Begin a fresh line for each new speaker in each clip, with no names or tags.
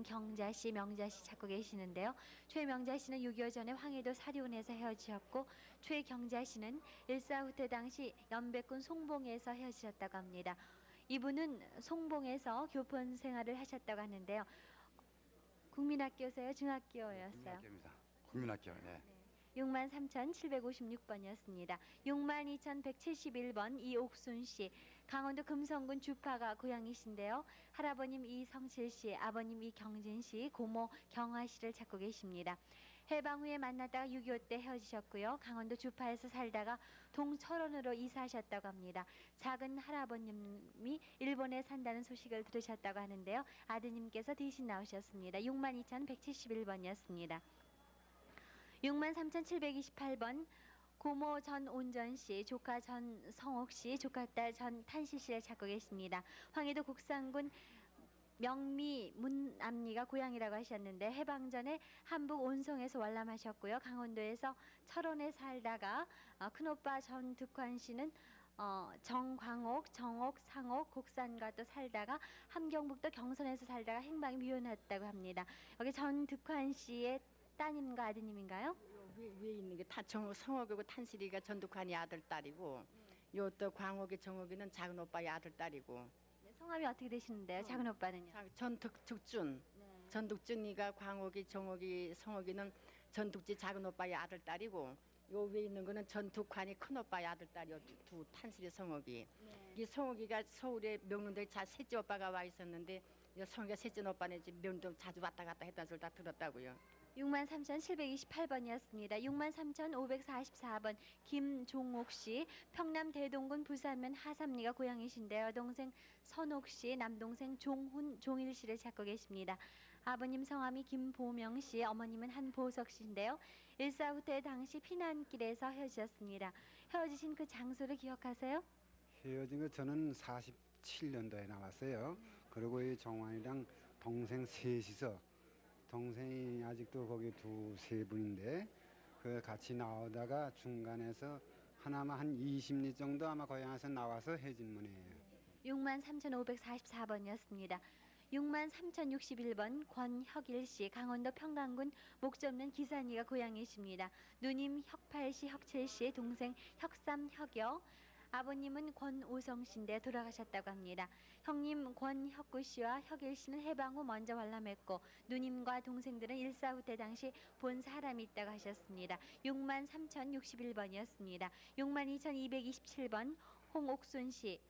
최경자 씨, 명자 씨 찾고 계시는데요. 최명자 씨는 6.25 전에 황해도 사리온에서 헤어지셨고 최경자 씨는 일사후 때 당시 연백군 송봉에서 헤어지셨다고 합니다. 이분은 송봉에서 교포 생활을 하셨다고 하는데요. 국민학교세요? 중학교였어요?
국민학교입니다. 국민학교. 네.
63,756번이었습니다. 62,171번 이옥순 씨, 강원도 금성군 주파가 고향이신데요. 할아버님 이성실 씨, 아버님 이경진 씨, 고모 경화 씨를 찾고 계십니다. 해방 후에 만났다가 6.25 때 헤어지셨고요. 강원도 주파에서 살다가 동철원으로 이사하셨다고 합니다. 작은 할아버님이 일본에 산다는 소식을 들으셨다고 하는데요. 아드님께서 대신 나오셨습니다. 62,171번이었습니다. 63,728번 고모 전온전 씨, 조카 전성옥 씨, 조카딸 전탄시 씨를 찾고 계십니다. 황해도 곡산군 명미 문암리가 고향이라고 하셨는데 해방 전에 한북 온성에서 월남하셨고요. 강원도에서 철원에 살다가 큰오빠 전득환 씨는 정광옥, 정옥, 상옥, 곡산과 또 살다가 함경북도 경선에서 살다가 행방이 묘연했다고 합니다. 여기 전득환 씨의 따님과 아드님인가요?
위에 있는 게 성옥이고 탄실이가 전두환이 아들 딸이고 요 또 광옥이 정옥이는 작은 오빠의 아들 딸이고.
네, 성함이 어떻게 되시는데요? 작은 오빠는요?
전득준.
네.
전득준이가 광옥이 정옥이 성옥이는 전득지 작은 오빠의 아들 딸이고 요 위에 있는 거는 전득환이 큰 오빠의 아들 딸이요. 두 탄실이 성옥이.
네.
이 성옥이가 서울에 명륜도에 셋째 오빠가 와 있었는데 이 성옥이가 셋째 오빠는 이제 명륜도 자주 왔다 갔다 했다는 소리 다 들었다고요.
63,728번이었습니다. 63,544번 김종옥 씨, 평남 대동군 부산면 하삼리가 고향이신데요. 동생 선옥 씨, 남동생 종일 씨를 찾고 계십니다. 아버님 성함이 김보명 씨, 어머님은 한보석 씨인데요. 일사후 때 당시 피난길에서 헤어지셨습니다. 헤어지신 그 장소를 기억하세요?
헤어진 거 저는 47년도에 나왔어요. 그리고 이 정환이랑 동생 셋이서 동생이 아직도 거기 두세 분인데 그 같이 나오다가 중간에서 하나만 한 20리 정도 아마 고향에서 나와서 헤어진 분이에요.
63,544번이었습니다. 63,061번 권혁일 씨, 강원도 평강군 목접면 기산이가 고향이십니다. 누님 혁팔 씨, 혁칠 씨의 동생 혁삼, 혁여, 아버님은 권오성 씨인데 돌아가셨다고 합니다. 형님 권혁구 씨와 혁일 씨는 해방 후 먼저 월남했고 누님과 동생들은 일사후 때 당시 본 사람이 있다고 하셨습니다. 63,061번이었습니다. 62,227번 홍옥순 씨,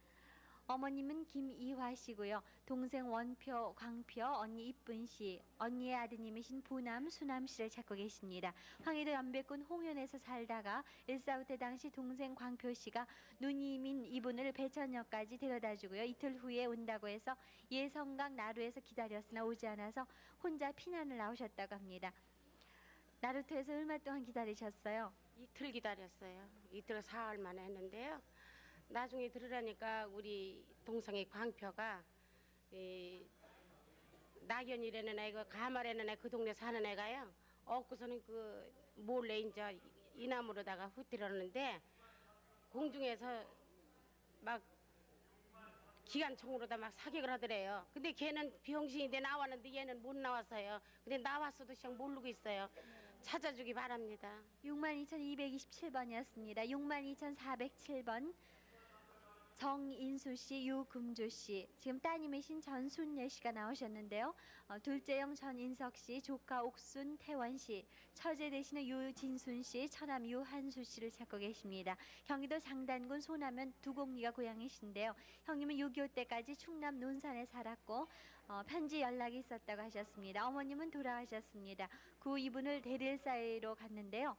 어머님은 김이화 씨고요. 동생 원표, 광표, 언니 이쁜 씨, 언니의 아드님이신 부남, 수남 씨를 찾고 계십니다. 황해도 연백군 홍현에서 살다가 일사후 때 당시 동생 광표 씨가 누님인 이분을 배천역까지 데려다주고요. 이틀 후에 온다고 해서 예성강 나루에서 기다렸으나 오지 않아서 혼자 피난을 나오셨다고 합니다. 나루터에서 얼마 동안 기다리셨어요?
이틀 기다렸어요. 이틀 사흘 만에 했는데요. 나중에 들으라니까 우리 동생의 광표가 낙연이라는 애가 가말에는 애 그 동네 사는 애가요. 엊그서는 그 몰래 이제 이나무로다가 흩뜨렸는데 공중에서 막 기관총으로다 막 사격을 하더래요. 근데 걔는 비용신인데 나왔는데 얘는 못 나왔어요. 근데 나왔어도 그냥 모르고 있어요. 찾아주기 바랍니다.
62,227번이었습니다. 62,407번 정인수 씨, 유금주 씨, 지금 따님이신 전순예 씨가 나오셨는데요. 둘째 형 전인석 씨, 조카 옥순 태원 씨, 처제 되시는 유진순 씨, 처남 유한수 씨를 찾고 계십니다. 경기도 장단군 소남면 두곡리가 고향이신데요. 형님은 6.25 때까지 충남 논산에 살았고 편지 연락이 있었다고 하셨습니다. 어머님은 돌아가셨습니다. 그 이분을 데릴 사이로 갔는데요.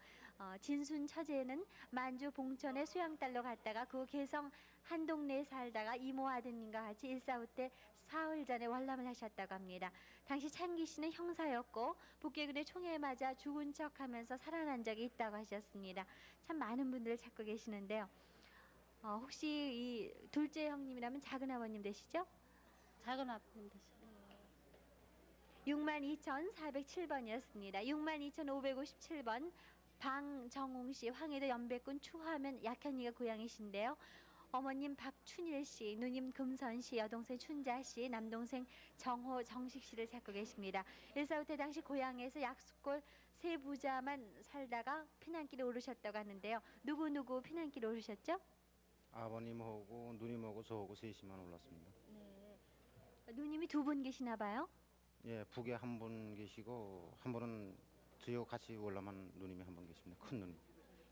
진순 처제는 만주 봉천에 수양딸로 갔다가 그 개성 한 동네에 살다가 이모 아드님과 같이 일사후 때 사흘 전에 월남을 하셨다고 합니다. 당시 창기 씨는 형사였고 북계군의 총에 맞아 죽은 척하면서 살아난 적이 있다고 하셨습니다. 참 많은 분들을 찾고 계시는데요. 혹시 이 둘째 형님이라면 작은 아버님 되시죠?
작은 아버님 되시.
62,407번이었습니다. 62,557번 방정홍 씨, 황해도 연백군 추하면 약현이가 고향이신데요. 어머님 박춘일 씨, 누님 금선 씨, 여동생 춘자 씨, 남동생 정호 정식 씨를 찾고 계십니다. 1.4후 때 당시 고향에서 약수골 세 부자만 살다가 피난길에 오르셨다고 하는데요. 누구 피난길에 오르셨죠?
아버님하고 누님하고 저하고 셋이만 올랐습니다.
누님이 두 분 계시나 봐요.
예, 북에 한 분 계시고 한 분은 저희하고 같이 올라만 누님이 한 분 계십니다. 큰 누님.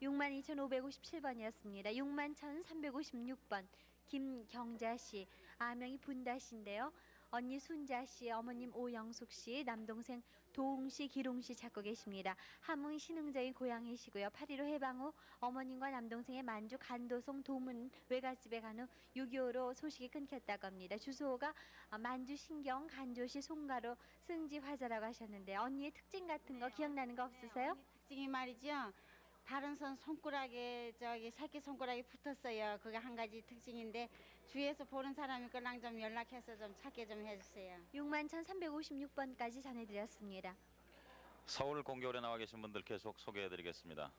62,557번이었습니다. 61,356번 김경자 씨, 아명이 분다 씨인데요. 언니 순자 씨, 어머님 오영숙 씨, 남동생 도웅 씨, 기룡 씨 찾고 계십니다. 함흥 신흥적인 고향이시고요. 8.15 해방 후 어머님과 남동생의 만주 간도송 도문 외갓집에 간 후 6.25로 소식이 끊겼다고 합니다. 주소가 만주 신경 간조시 송가로 승지 화자라고 하셨는데 언니의 특징 같은 거 기억나는 거 없으세요?
언니 특징이 말이죠. 다른 손 손가락에 저기 새끼 손가락이 붙었어요. 그게 한 가지 특징인데 주위에서 보는 사람이 그랑 좀 연락해서 좀 찾게 좀 해주세요.
61,356번까지 전해드렸습니다.
서울 공교울에 나와 계신 분들 계속 소개해드리겠습니다.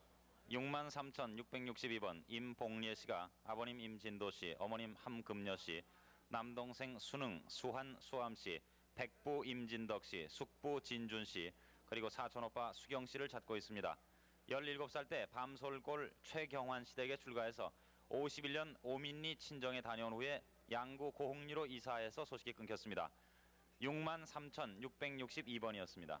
63,662번 임봉례 씨가 아버님 임진도 씨, 어머님 함금녀 씨, 남동생 수능, 수한, 수암 씨, 백부 임진덕 씨, 숙부 진준 씨, 그리고 사촌 오빠 수경 씨를 찾고 있습니다. 17살 때 밤솔골 최경환 시댁에 출가해서 51년 오민리 친정에 다녀온 후에 양구 고흥리로 이사해서 소식이 끊겼습니다. 63,662번이었습니다.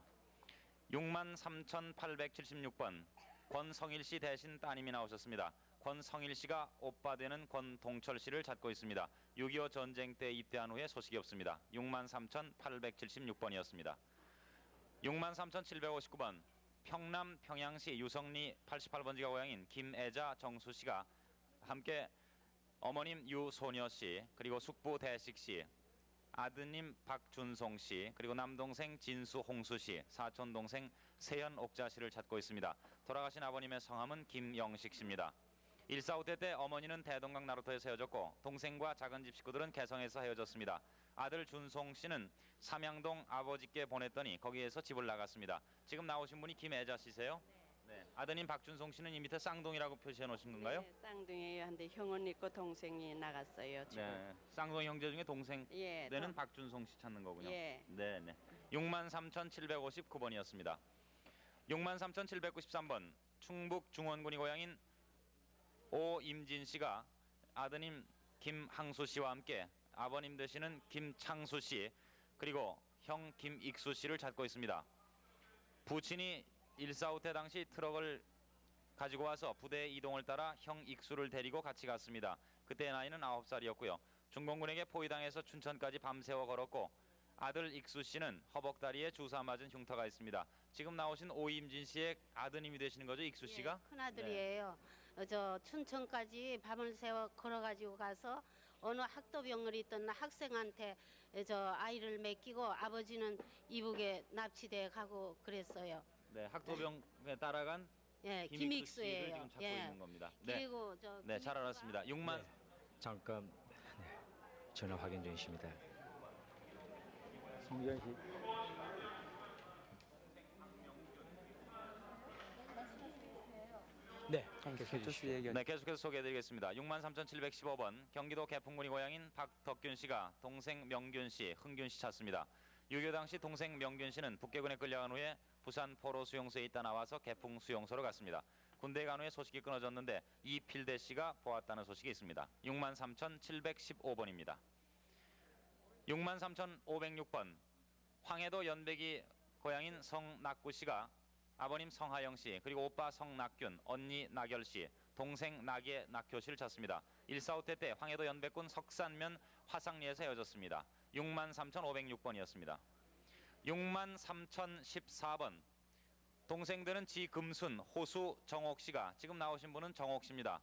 63,876번 권성일 씨 대신 따님이 나오셨습니다. 권성일 씨가 오빠 되는 권동철 씨를 찾고 있습니다. 6.25 전쟁 때 입대한 후에 소식이 없습니다. 63,876번이었습니다. 63,759번 평남 평양시 유성리 88번지가 고향인 김애자 정수 씨가 함께 어머님 유소녀 씨, 그리고 숙부 대식 씨, 아드님 박준송 씨, 그리고 남동생 진수 홍수 씨, 사촌 동생 세현 옥자 씨를 찾고 있습니다. 돌아가신 아버님의 성함은 김영식 씨입니다. 1.4후 때 어머니는 대동강 나루터에서 헤어졌고 동생과 작은 집 식구들은 개성에서 헤어졌습니다. 아들 준송 씨는 삼양동 아버지께 보냈더니 거기에서 집을 나갔습니다. 지금 나오신 분이 김애자 씨세요? 네. 아드님 박준송 씨는 이 밑에 쌍둥이라고 표시해 놓으신 건가요?
네, 쌍둥이에요. 한데 형은 있고 동생이 나갔어요. 지금.
네. 쌍둥이 형제 중에 동생
예.
되는 박준송 씨 찾는 거군요.
예.
네, 네. 63,759번이었습니다. 63,793번 충북 중원군이 고향인 오임진 씨가 아드님 김항수 씨와 함께 아버님 되시는 김창수 씨, 그리고 형 김익수 씨를 찾고 있습니다. 부친이 1.4후 때 당시 트럭을 가지고 와서 부대 이동을 따라 형 익수를 데리고 같이 갔습니다. 그때 나이는 9살이었고요. 중공군에게 포위당해서 춘천까지 밤새워 걸었고 아들 익수 씨는 허벅다리에 주사 맞은 흉터가 있습니다. 지금 나오신 오임진 씨의 아드님이 되시는 거죠, 익수 씨가?
큰 아들이에요. 저 춘천까지 밤을 새워 걸어가지고 가서 어느 학도병을 있던 학생한테 저 아이를 맡기고 아버지는 이북에 납치돼 가고 그랬어요.
네, 학도병에 따라간
예,
김익수 씨를
김익수예요.
지금 찾고
예.
있는 겁니다. 네,
그리고 저
네, 잘 알았습니다. 6만
잠깐 전화 확인 중이십니다.
송기현 씨.
네, 계속해 주시죠.
네, 계속해서 소개해드리겠습니다. 63,715번 경기도 개풍군이 고향인 박덕균 씨가 동생 명균 씨, 흥균 씨 찾습니다. 6.25 당시 동생 명균 씨는 북계군에 끌려간 후에 부산 포로 수용소에 있다 나와서 개풍 수용소로 갔습니다. 군대에 간 후에 소식이 끊어졌는데 이필대 씨가 보았다는 소식이 있습니다. 63,715번입니다. 63,506번 황해도 연백이 고향인 성낙구 씨가 아버님 성하영 씨, 그리고 오빠 성낙균, 언니 나결 씨, 동생 낙예 낙효 씨를 찾습니다. 1.4후 때 황해도 연백군 석산면 화상리에서 헤어졌습니다. 63,506번이었습니다. 63,014번 동생들은 지금순, 호수, 정옥 씨가 지금 나오신 분은 정옥 씨입니다.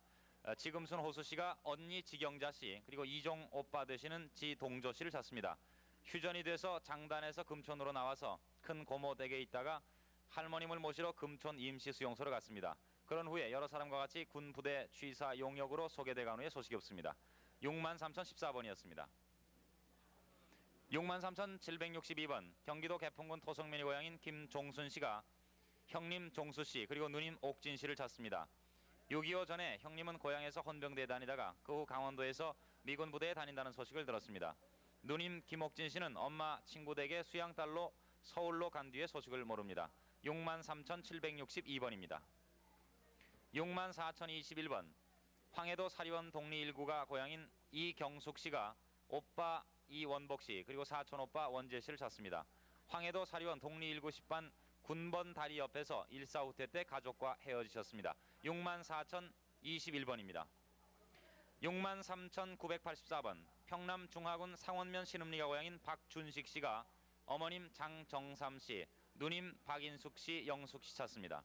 지금순, 호수 씨가 언니 지경자 씨, 그리고 이종 오빠 되시는 지동조 씨를 찾습니다. 휴전이 돼서 장단에서 금촌으로 나와서 큰 고모 댁에 있다가 할머님을 모시러 금촌 임시수용소로 갔습니다. 그런 후에 여러 사람과 같이 군 부대 취사 용역으로 소개돼 간 후에 소식이 없습니다. 63,014번이었습니다. 63,762번 경기도 개풍군 토성면이 고향인 김종순 씨가 형님 종수 씨, 그리고 누님 옥진 씨를 찾습니다. 6.25 전에 형님은 고향에서 헌병대에 다니다가 그 후 강원도에서 미군 부대에 다닌다는 소식을 들었습니다. 누님 김옥진 씨는 엄마 친구 댁에 수양 딸로 서울로 간 뒤에 소식을 모릅니다. 63,762번입니다. 64,021번 황해도 사리원 동리 1구가 고향인 이경숙 씨가 오빠 이원복 씨 그리고 사촌 오빠 원재 씨를 찾습니다. 황해도 사리원 동리 1구 10반 군번 다리 옆에서 일사 후퇴 때 가족과 헤어지셨습니다. 64,021번입니다. 63,984번 평남 중하군 상원면 신음리가 고향인 박준식 씨가 어머님 장정삼 씨, 누님 박인숙 씨, 영숙 씨 찾습니다.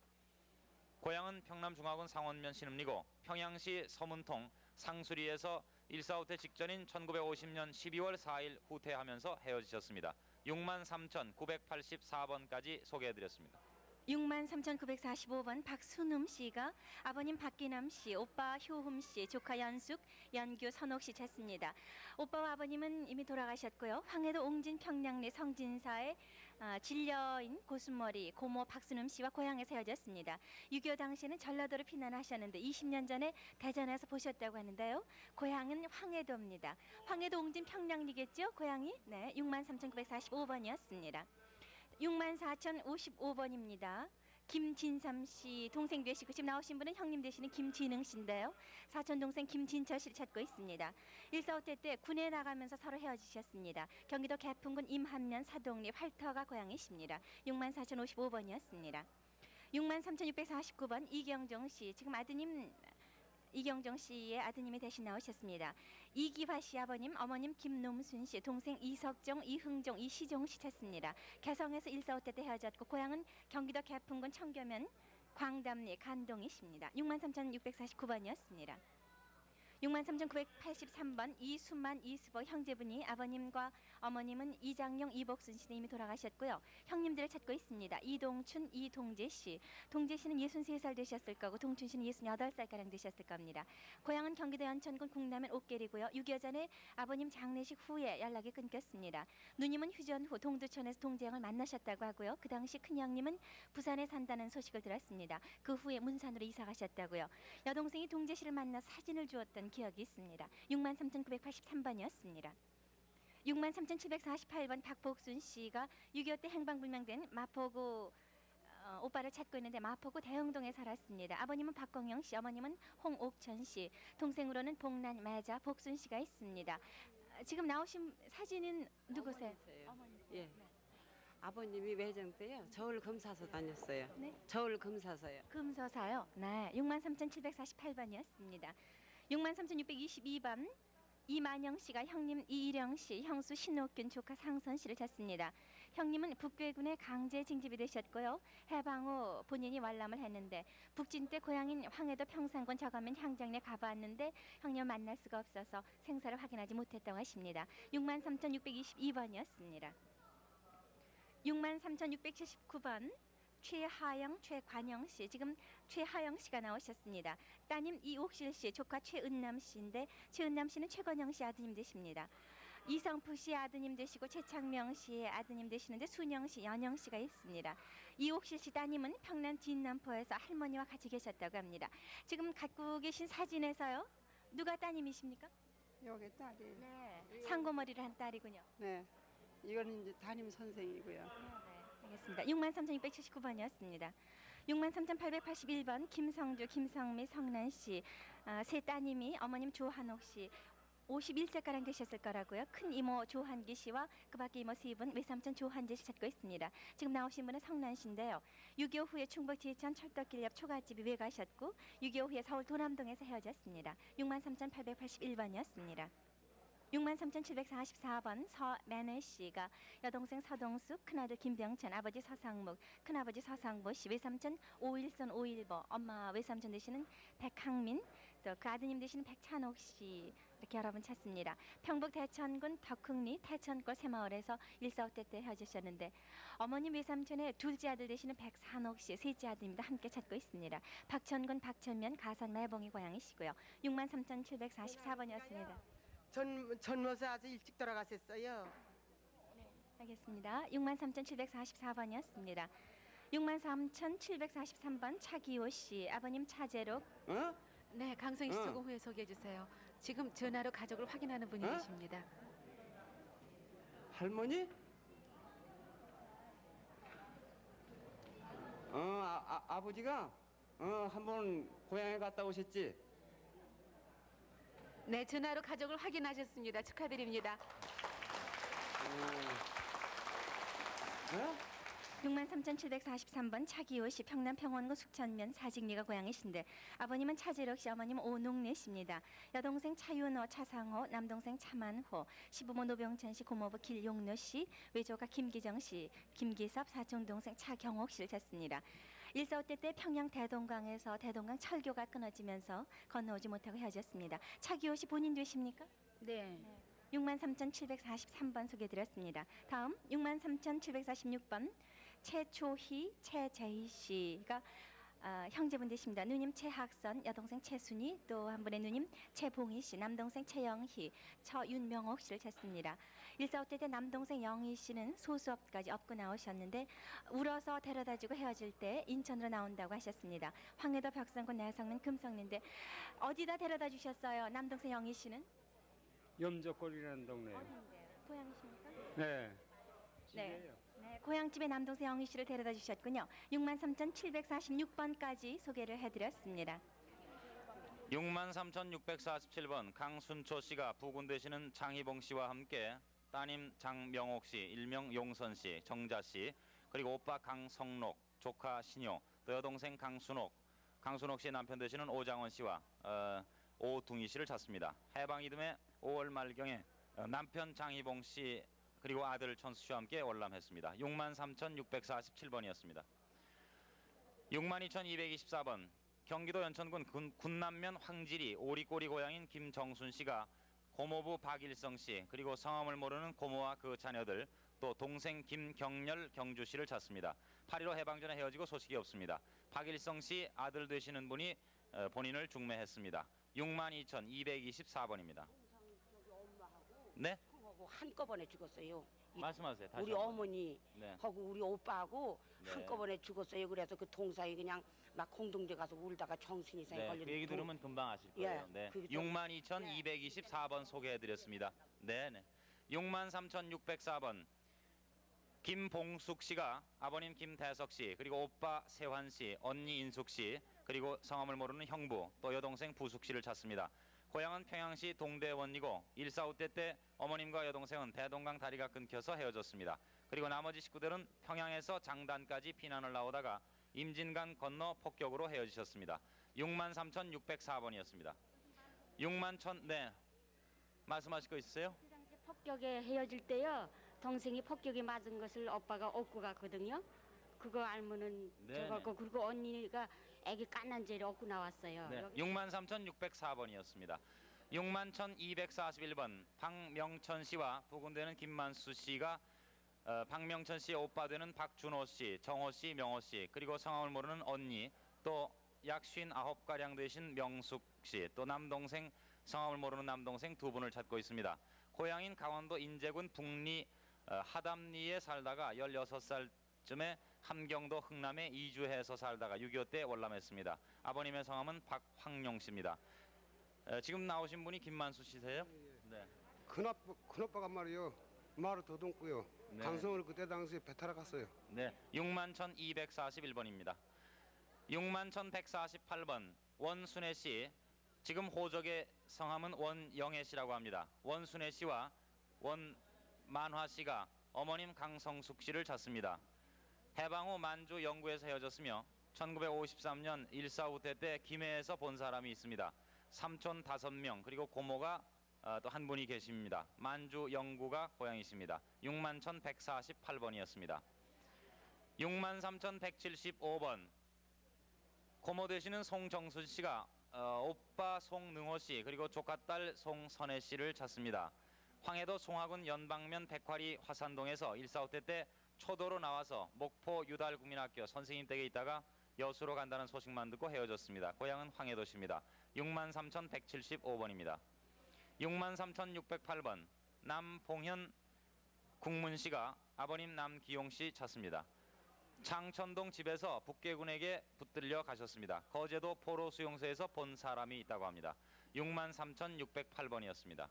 고향은 평남 중하군 상원면 신음리고 평양시 서문통 상수리에서 일사 후퇴 직전인 1950년 12월 4일 후퇴하면서 헤어지셨습니다. 63,984번까지 소개해드렸습니다.
63,945번 박순음 씨가 아버님 박기남 씨, 오빠 효흠 씨, 조카 연숙, 연규, 선옥 씨 찾습니다. 오빠와 아버님은 이미 돌아가셨고요. 황해도 옹진 평양리 성진사의 진려인 고순머리 고모 박순음 씨와 고향에서 헤어졌습니다. 6.25 당시에는 전라도로 피난하셨는데 20년 전에 대전에서 보셨다고 하는데요. 고향은 황해도입니다. 황해도 옹진 평양리겠죠? 고향이? 네, 63,945번이었습니다. 64,055번입니다. 김진삼 씨 동생 되시고 지금 나오신 분은 형님 되시는 김진흥 씨인데요. 사촌 동생 김진철 씨를 찾고 있습니다. 일사후퇴 때 군에 나가면서 서로 헤어지셨습니다. 경기도 개풍군 임한면 사동리 활터가 고향이십니다. 64,055번이었습니다. 63,649번 이경정 씨 지금 아드님 이경정 씨의 아드님이 대신 나오셨습니다. 이기화 씨 아버님, 어머님 김놈순 씨, 동생 이석정, 이흥종, 이시종 씨 찾습니다. 개성에서 일사후퇴 때 헤어졌고 고향은 경기도 개풍군 청교면 광담리 간동이십니다. 63,649번이었습니다. 63,983번 이수만 이수보 형제분이 아버님과 어머님은 이장용 이복순 씨는 이미 돌아가셨고요. 형님들을 찾고 있습니다. 이동춘 이동재 씨. 동재 씨는 63살 되셨을 거고 동춘 씨는 68살가량 되셨을 겁니다. 고향은 경기도 연천군 국남면 옥계리고요. 6.25 전에 아버님 장례식 후에 연락이 끊겼습니다. 누님은 휴전 후 동두천에서 동재형을 만나셨다고 하고요. 그 당시 큰형님은 부산에 산다는 소식을 들었습니다. 그 후에 문산으로 이사 가셨다고요. 여동생이 동재 씨를 만나 사진을 주었던 기억이 있습니다. 63,983번이었습니다. 63,748번 박복순 씨가 6.25 때 행방불명된 마포구 오빠를 찾고 있는데 마포구 대흥동에 살았습니다. 아버님은 박광영 씨, 어머님은 홍옥천 씨, 동생으로는 복란 매자 복순 씨가 있습니다. 지금 나오신 사진은 누구세요? 어머니세요.
예. 아버님이 외정 때요. 저울 검사서 다녔어요.
네.
저울 검사서요.
금서사요. 네, 63,748번이었습니다. 63,622번 이만영 씨가 형님 이일영 씨, 형수 신옥균 조카 상선 씨를 찾습니다. 형님은 북괴군에 강제 징집이 되셨고요. 해방 후 본인이 월남을 했는데 북진 때 고향인 황해도 평산군 저감면 향장에 가봤는데 형님을 만날 수가 없어서 생사를 확인하지 못했다고 하십니다. 63,622번이었습니다. 63,679번 최하영, 최관영 씨, 지금 최하영 씨가 나오셨습니다. 따님 이옥실 씨, 조카 최은남 씨인데 최은남 씨는 최건영 씨 아드님 되십니다. 이성프 씨 아드님 되시고 최창명 씨의 아드님 되시는데 순영 씨, 연영 씨가 있습니다. 이옥실 씨 따님은 평남 진남포에서 할머니와 같이 계셨다고 합니다. 지금 갖고 계신 사진에서요, 누가 따님이십니까?
여기 딸이.
네, 상고머리를 한 딸이군요.
네. 이거는 이제 담임 선생이고요.
알겠습니다. 63,679번이었습니다. 63,881번 김성주, 김성미, 성란 씨, 세 따님이 어머님 조한옥 씨, 51세가량 되셨을 거라고요. 큰 이모 조한기 씨와 그 밖에 이모 세 분, 외삼촌 조한재 씨 찾고 있습니다. 지금 나오신 분은 성란 씨인데요. 6.25 후에 충북 지천 철도길 옆 초가집이 외가셨고 6.25 후에 서울 도남동에서 헤어졌습니다. 63,881번이었습니다. 63,744번 서매네 씨가 여동생 서동숙, 큰아들 김병천, 아버지 서상묵, 큰아버지 서상보 씨, 외삼촌 오일선 오일보, 엄마 외삼촌 되시는 백항민, 또 그 아드님 되시는 백찬옥 씨, 이렇게 여러분 찾습니다. 평북 대천군 덕흥리 태천골 새마을에서 일사후퇴 때 헤어지셨는데 어머님 외삼촌의 둘째 아들 되시는 백산옥 씨, 셋째 아들입니다. 함께 찾고 있습니다. 박천군 박천면 가산 매봉이 고향이시고요. 63,744번이었습니다.
젊어서 아주 일찍 돌아가셨어요.
알겠습니다. 63,744번이었습니다. 63,743번 차기호 씨, 아버님 차재록.
어?
네, 강성희 씨
어.
조금 후에 소개해 주세요. 지금 전화로 가족을 확인하는 분이
어?
계십니다.
할머니? 아버지가 한번 고향에 갔다 오셨지?
네, 전화로 가족을 확인하셨습니다. 축하드립니다.
어?
63,743번 차기호 씨, 평남 평원구 숙천면 사직리가 고향이신데 아버님은 차재록 씨, 어머님은 오농래 씨입니다. 여동생 차윤호, 차상호, 남동생 차만호, 시부모 노병천 씨, 고모부 길용노 씨, 외조가 김기정 씨, 김기섭, 사촌동생 차경옥 씨를 찾습니다. 1.4.5 때 평양 대동강에서 대동강 철교가 끊어지면서 건너오지 못하고 헤어졌습니다. 차기호 씨 본인 되십니까?
네.
63,743번 소개드렸습니다. 다음 63,746번 최초희, 최재희 씨가 형제분 되십니다. 누님 최학선, 여동생 최순희, 또 한 분의 누님 최봉희 씨, 남동생 최영희, 처윤명옥 씨를 찾습니다. 1.4.5 때 남동생 영희 씨는 소수업까지 업고 나오셨는데 울어서 데려다주고 헤어질 때 인천으로 나온다고 하셨습니다. 황해도 벽산군 내성면 금성리인데 어디다 데려다 주셨어요? 남동생 영희 씨는?
염저골이라는 동네요.
어딘데요? 고향이십니까?
네.
네. 네, 고향집에 남동생 영희 씨를 데려다 주셨군요. 63,746번까지 소개를 해드렸습니다.
63,647번 강순초 씨가 부군 되시는 장희봉 씨와 함께 따님 장명옥 씨, 일명 용선 씨, 정자 씨, 그리고 오빠 강성록, 조카 신효, 또 여동생 강순옥 씨의 남편 되시는 오장원 씨와 오둥이 씨를 찾습니다. 해방 이듬해 5월 말경에 남편 장희봉 씨 그리고 아들 천수 씨와 함께 월남했습니다. 63,647번이었습니다. 62,224번 경기도 연천군 군남면 황지리 오리꼬리 고향인 김정순 씨가 고모부 박일성 씨 그리고 성함을 모르는 고모와 그 자녀들 또 동생 김경렬 경주 씨를 찾습니다. 8.15 해방 전에 헤어지고 소식이 없습니다. 박일성 씨 아들 되시는 분이 본인을 중매했습니다. 62,224번입니다. 네?
한꺼번에 죽었어요.
말씀하세요. 다시
우리
한번.
어머니
네.
하고 우리 오빠하고
네.
한꺼번에 죽었어요. 그래서 그 동사에 그냥 막 공동대 가서 울다가 정신 이상이
네,
걸리는
그 얘기 들으면 금방 아실 거예요.
예,
네.
그게 좀-
62,224번 소개해드렸습니다. 네, 네. 63,604번 김봉숙 씨가 아버님 김대석 씨 그리고 오빠 세환 씨, 언니 인숙 씨 그리고 성함을 모르는 형부 또 여동생 부숙 씨를 찾습니다. 고향은 평양시 동대원이고 1.4.5 때 어머님과 여동생은 대동강 다리가 끊겨서 헤어졌습니다. 그리고 나머지 식구들은 평양에서 장단까지 피난을 나오다가 임진강 건너 폭격으로 헤어지셨습니다. 63,604번이었습니다. 61,000 네. 말씀하실 거 있으세요?
그 당시 폭격에 헤어질 때요. 동생이 폭격에 맞은 것을 오빠가 업고 갔거든요. 그거 알면은
네네.
저거 그리고 언니가 애기 깐난 죄를 업고 나왔어요.
네. 63,604번이었습니다. 61,241번 박명천 씨와 부군되는 김만수 씨가 박명천 씨의 오빠 되는 박준호 씨, 정호 씨, 명호 씨 그리고 성함을 모르는 언니 또 약 59가량 되신 명숙 씨 또 남동생 성함을 모르는 남동생 두 분을 찾고 있습니다. 고향인 강원도 인제군 북리 하담리에 살다가 16살쯤에 함경도 흥남에 이주해서 살다가 6.25 때 월남했습니다. 아버님의 성함은 박황용 씨입니다. 지금 나오신 분이 김만수 씨세요? 네.
큰아빠가 말이요 말을 더듬고요.
네.
강성을 그때 당시에 배 타러 갔어요.
네, 61,241번입니다. 61,148번 원순애 씨, 지금 호적의 성함은 원영애 씨라고 합니다. 원순애 씨와 원만화 씨가 어머님 강성숙 씨를 찾습니다. 해방 후 만주 영구에서 헤어졌으며 1953년 1.4.5 때 김해에서 본 사람이 있습니다. 삼촌 5명 그리고 고모가 또 한 분이 계십니다. 만주 영구가 고향이십니다. 61,148번이었습니다. 63,175번 고모 되시는 송정순 씨가 오빠 송능호 씨 그리고 조카딸 송선혜 씨를 찾습니다. 황해도 송화군 연방면 백화리 화산동에서 1.4.5 때 초도로 나와서 목포 유달국민학교 선생님 댁에 있다가 여수로 간다는 소식만 듣고 헤어졌습니다. 고향은 황해도시입니다. 63,175번입니다. 63,608번 남봉현 국문씨가 아버님 남기용 씨 찾습니다. 창천동 집에서 북계군에게 붙들려 가셨습니다. 거제도 포로 수용소에서 본 사람이 있다고 합니다. 63,608번이었습니다.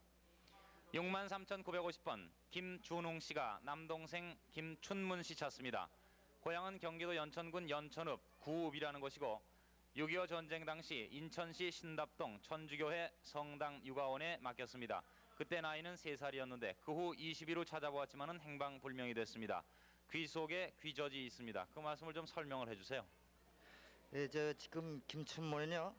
63,950번 김준웅 씨가 남동생 김춘문 씨 찾습니다. 고향은 경기도 연천군 연천읍 구읍이라는 곳이고 6.25 전쟁 당시 인천시 신답동 천주교회 성당 육아원에 맡겼습니다. 그때 나이는 3살이었는데 그 후 20일 후 찾아보았지만은 행방불명이 됐습니다. 귀 속에 귀젖이 있습니다. 그 말씀을 좀 설명을 해주세요.
예, 저 지금 김춘모는요.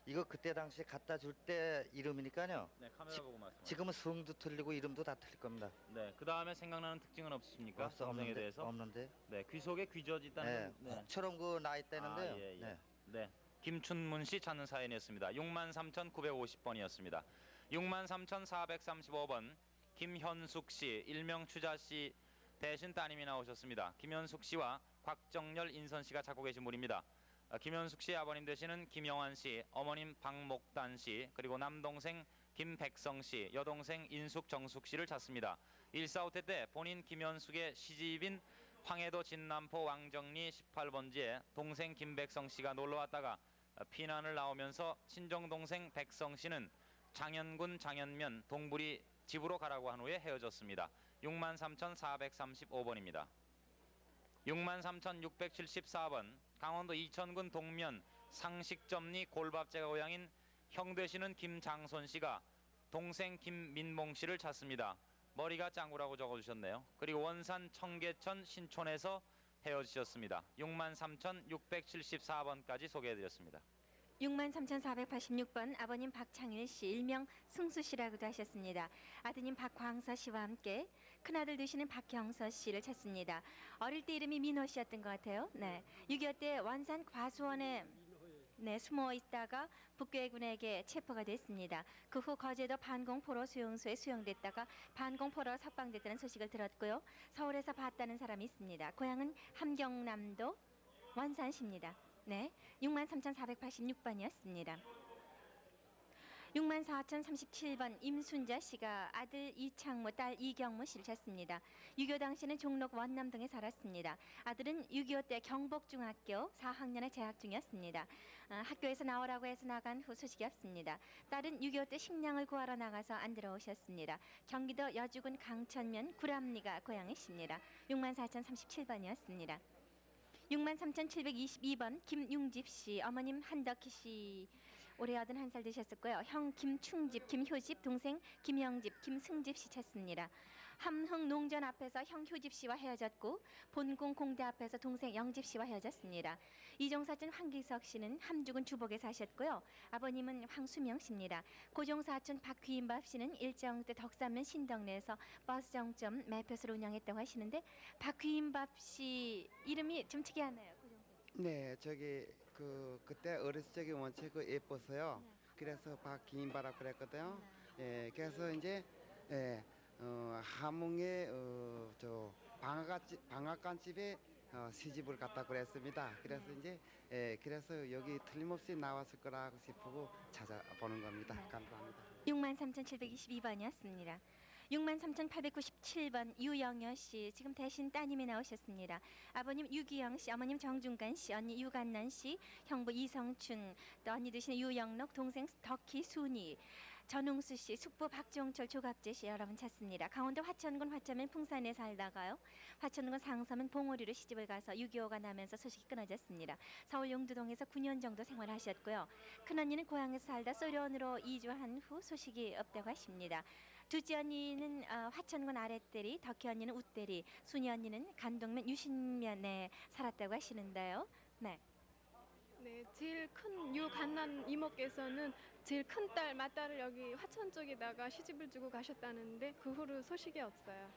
이거 그때 당시에 갖다 줄 때 이름이니까요.
네, 카메라 보고 말씀하세요.
지금은 성도 틀리고 이름도 다 틀릴 겁니다.
네, 그 다음에 생각나는 특징은 없으십니까? 동생에 대해서?
없는데.
네, 귀 속에 귀젖이 있다는.
네, 혹처럼 그 나이 때는데요.
예, 예.
네.
네, 김춘문 씨 찾는 사연이었습니다. 63,950번이었습니다. 63,435번 김현숙 씨, 일명 추자 씨 대신 따님이 나오셨습니다. 김현숙 씨와 곽정열, 인선 씨가 찾고 계신 분입니다. 김현숙 씨의 아버님 되시는 김영환 씨, 어머님 박목단 씨, 그리고 남동생 김백성 씨, 여동생 인숙 정숙 씨를 찾습니다. 1.4.5태 때 본인 김현숙의 시집인 황해도 진남포 왕정리 18번지에 동생 김백성 씨가 놀러왔다가 피난을 나오면서 친정 동생 백성 씨는 장현군 장현면 동부리 집으로 가라고 한 후에 헤어졌습니다. 63,435번입니다. 63,674번 강원도 이천군 동면 상식점리 골밥제가 고향인 형 되시는 김장손 씨가 동생 김민봉 씨를 찾습니다. 머리가 짱구라고 적어주셨네요. 그리고 원산 청계천 신촌에서 헤어지셨습니다. 63,674번까지 소개해드렸습니다.
63,486번 아버님 박창일 씨, 일명 승수 씨라고도 하셨습니다. 아드님 박광서 씨와 함께 큰아들 되시는 박경서 씨를 찾습니다. 어릴 때 이름이 민호 씨였던 것 같아요. 네, 6.25 때 원산 과수원에 숨어 있다가 북괴군에게 체포가 됐습니다. 그 후 거제도 반공포로 수용소에 수용됐다가 반공포로 석방됐다는 소식을 들었고요. 서울에서 봤다는 사람이 있습니다. 고향은 함경남도 원산시입니다. 네, 63,486번이었습니다. 64,037번 임순자 씨가 아들 이창무, 딸 이경무 씨를 찾습니다. 6.25 당시는 종로 원남동에 살았습니다. 아들은 6.25 때 경복중학교 4학년에 재학 중이었습니다. 학교에서 나오라고 해서 나간 후 소식이 없습니다. 딸은 6.25 때 식량을 구하러 나가서 안 들어오셨습니다. 경기도 여주군 강천면 구람리가 고향이십니다. 64,037번이었습니다. 63,722번 김융집 씨, 어머님 한덕희 씨 올해 81살 되셨었고요. 형 김충집, 김효집, 동생 김영집, 김승집 씨 찾습니다. 함흥 농전 앞에서 형 효집 씨와 헤어졌고 본궁 공대 앞에서 동생 영집 씨와 헤어졌습니다. 이종사촌 황기석 씨는 함주군 주복에 사셨고요. 아버님은 황수명 씨입니다. 고종사촌 박귀인밥 씨는 일정 때 덕산면 신덕내에서 버스 정점 매표소를 운영했다고 하시는데 박귀인밥 씨 이름이 좀 특이하네요.
네, 저기 그때 어렸을 적에 원체 예뻤어요. 그래서 박기인바라고 그랬거든요. 예, 그래서 이제 함흥에 저 방앗간 집에 시집을 갔다 그랬습니다. 그래서 이제 그래서 여기 틀림없이 나왔을 거라고 싶고 찾아보는 겁니다. 감사합니다.
63,722번이었습니다. 63,897번 유영여 씨, 지금 대신 따님이 나오셨습니다. 아버님 유기영 씨, 어머님 정중간 씨, 언니 유간난 씨, 형부 이성춘, 또 언니 되시는 유영록, 동생 덕희 순이, 전웅수 씨, 숙부 박종철, 조갑재 씨 여러분 찾습니다. 강원도 화천군 화천면 풍산에 살다가요. 화천군 상섬은 봉오리로 시집을 가서 6.25가 나면서 소식이 끊어졌습니다. 서울 용두동에서 9년 정도 생활하셨고요. 큰언니는 고향에서 살다 소련으로 이주한 후 소식이 없다고 하십니다. 둘째 언니는 화천군 아랫대리, 덕희 언니는 웃대리, 순이 언니는 간동면 유신면에 살았다고 하시는데요. 네.
네, 제일 큰 유간난 이모께서는 제일 큰 딸, 맏딸을 여기 화천 쪽에다가 시집을 주고 가셨다는데 그 후로 소식이 없어요.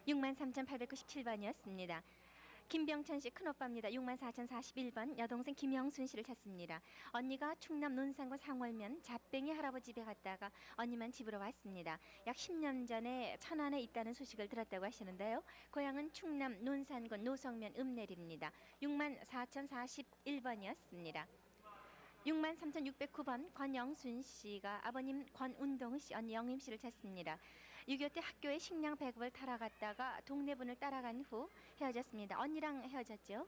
63,897번이었습니다. 김병천 씨 큰오빠입니다. 64,041번 여동생 김영순 씨를 찾습니다. 언니가 충남 논산군 상월면 잡뱅이 할아버지 집에 갔다가 언니만 집으로 왔습니다. 약 10년 전에 천안에 있다는 소식을 들었다고 하시는데요. 고향은 충남 논산군 노성면 읍내리입니다. 64,041번이었습니다. 63,609번 권영순 씨가 아버님 권운동 씨, 언니 영임 씨를 찾습니다. 6.25 때 학교에 식량 배급을 타러 갔다가 동네 분을 따라간 후 헤어졌습니다. 언니랑 헤어졌죠.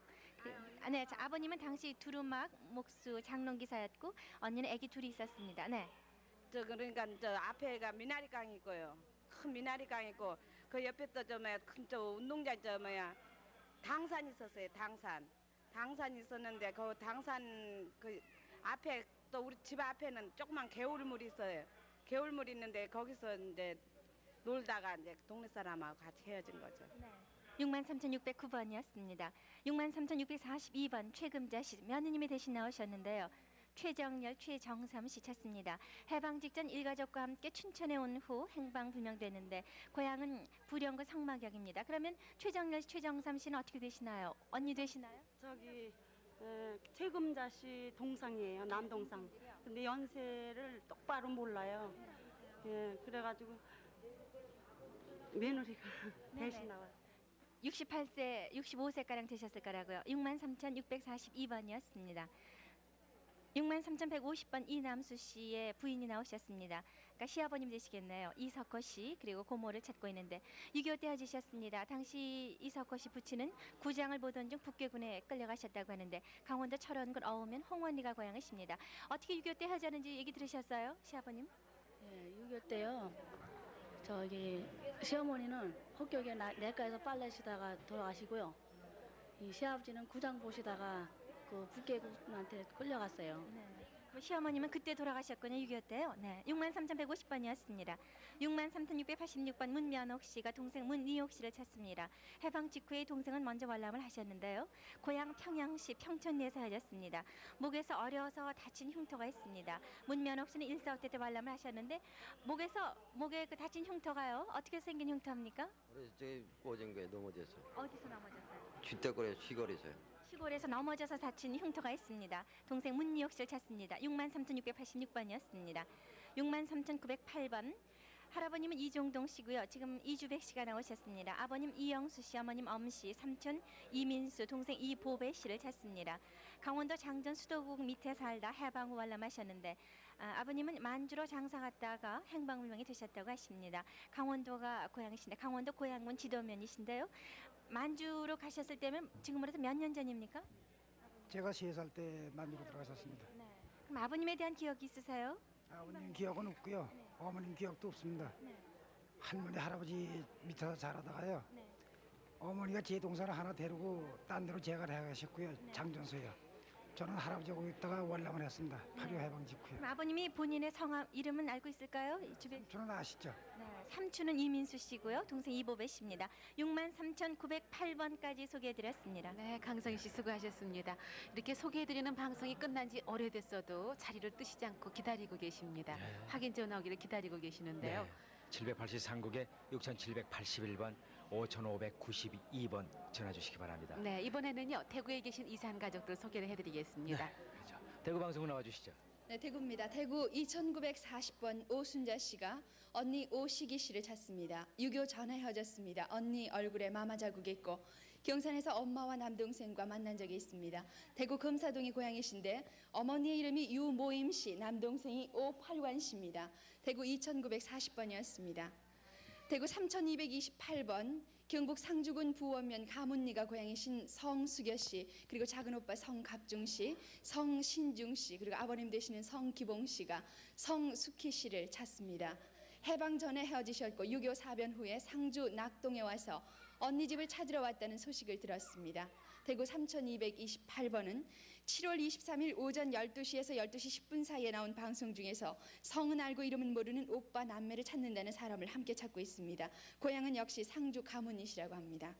네, 아버님은 당시 두루막 목수 장롱기사였고 언니는 아기 둘이 있었습니다. 네.
저 그러니까 저 앞에가 미나리강 있고요. 큰 미나리강 있고 그 옆에 또 저 뭐야 큰 저 운동장 저 뭐야 당산 있었어요. 당산 있었는데 그 당산 그 앞에 또 우리 집 앞에는 조그만 개울물 있어요. 개울물 있는데 거기서 이제 놀다가 이제 동네 사람하고 같이 헤어진 거죠.
63,609번이었습니다. 63,642번 최금자 씨 며느님이 대신 나오셨는데요. 최정열, 최정삼 씨 찾습니다. 해방 직전 일가족과 함께 춘천에 온 후 행방불명되는데 고향은 부령구 성막역입니다. 그러면 최정열 씨, 최정삼 씨는 어떻게 되시나요? 언니 되시나요?
저기 최금자 씨 동상이에요. 남동상. 근데 연세를 똑바로 몰라요. 예, 그래가지고 며느리가 대신 나와요.
68세, 65세가량 되셨을 거라고요. 63,642번이었습니다. 63,150번 이남수 씨의 부인이 나오셨습니다. 그러니까 시아버님 되시겠네요. 이석호 씨 그리고 고모를 찾고 있는데 6.25 때 헤어지셨습니다. 당시 이석호 씨 부친은 구장을 보던 중 북괴군에 끌려가셨다고 하는데 강원도 철원군 어우면 홍원리가 고향이십니다. 어떻게 6.25 때 헤어졌는지 얘기 들으셨어요? 시아버님?
예, 6.25 때요. 저기 시어머니는 혹격에 내과에서 빨래 시다가 돌아가시고요. 이 시아버지는 구장 보시다가 그 북괴군한테 끌려갔어요.
그럼 시어머님은 그때 돌아가셨군요. 6.25 때요. 네, 63,150번이었습니다. 63,686번 문면옥 씨가 동생 문이옥 씨를 찾습니다. 해방 직후에 동생은 먼저 월남을 하셨는데요. 고향 평양시 평촌리에서 헤어졌습니다. 목에서 어려서 다친 흉터가 있습니다. 문면옥 씨는 1.45 때 월남을 하셨는데 목에 그 다친 흉터가요. 어떻게 생긴 흉터입니까?
그래서 저기 꽂은 거에 넘어졌어.
어디서 넘어졌어요?
쥐떼거리 쥐거리서요.
시골에서 넘어져서 다친 흉터가 있습니다. 동생 문이옥 씨를 찾습니다. 63,686번이었습니다. 63,908번. 할아버님은 이종동 씨고요. 지금 이주백 씨가 나오셨습니다. 아버님 이영수 씨, 어머님 엄씨, 삼촌 이민수, 동생 이보배 씨를 찾습니다. 강원도 장전 수도국 밑에 살다 해방 후 월남하셨는데 아버님은 만주로 장사 갔다가 행방불명이 되셨다고 하십니다. 강원도가 고향이신데 강원도 고향군 지도면이신데요. 만주로 가셨을 때면 지금으로부터 몇 년 전입니까?
제가 3살 때 만주로 들어가셨습니다.
그럼 아버님에 대한 기억이 있으세요?
아버님 기억은 없고요. 어머님 기억도 없습니다. 할머니 할아버지 밑에서 자라다가요. 어머니가 제 동생을 하나 데리고 딴 데로 재가를 해가셨고요. 장전소요. 저는 할아버지하고 있다가 월남을 했습니다. 8.25 해방 직후에.
그럼 아버님이 본인의 성함 이름은 알고 있을까요?
저는 아시죠?
네, 삼촌은 이민수 씨고요. 동생 이보배 씨입니다. 63,908번까지 소개해드렸습니다.
네, 강성희 씨 수고하셨습니다. 이렇게 소개해드리는 방송이 끝난 지 오래됐어도 자리를 뜨시지 않고 기다리고 계십니다. 확인 전화 오기를 기다리고 계시는데요.
783국에 6,781번, 5,592번 전화 주시기 바랍니다.
네, 이번에는요 대구에 계신 이산 가족들 소개를 해드리겠습니다.
그렇죠. 대구 방송 나와 주시죠.
네, 대구입니다. 대구 2,940번 오순자 씨가 언니 오시기 씨를 찾습니다. 6.25 전에 헤어졌습니다. 언니 얼굴에 마마 자국이 있고 경산에서 엄마와 남동생과 만난 적이 있습니다. 대구 금사동이 고향이신데 어머니의 이름이 유모임 씨, 남동생이 오팔관 씨입니다. 대구 2,940번이었습니다. 대구 3,228번 경북 상주군 부원면 가문리가 고향이신 성수교 씨, 그리고 작은 오빠 성갑중 씨, 성신중 씨, 그리고 아버님 되시는 성기봉 씨가 성숙희 씨를 찾습니다. 해방 전에 헤어지셨고 6.25 사변 후에 상주 낙동에 와서 언니 집을 찾으러 왔다는 소식을 들었습니다. 대구 3,228번은 7월 23일 오전 12시에서 12시 10분 사이에 나온 방송 중에서 성은 알고 이름은 모르는 오빠 남매를 찾는다는 사람을 함께 찾고 있습니다. 고향은 역시 상주 가문이시라고 합니다.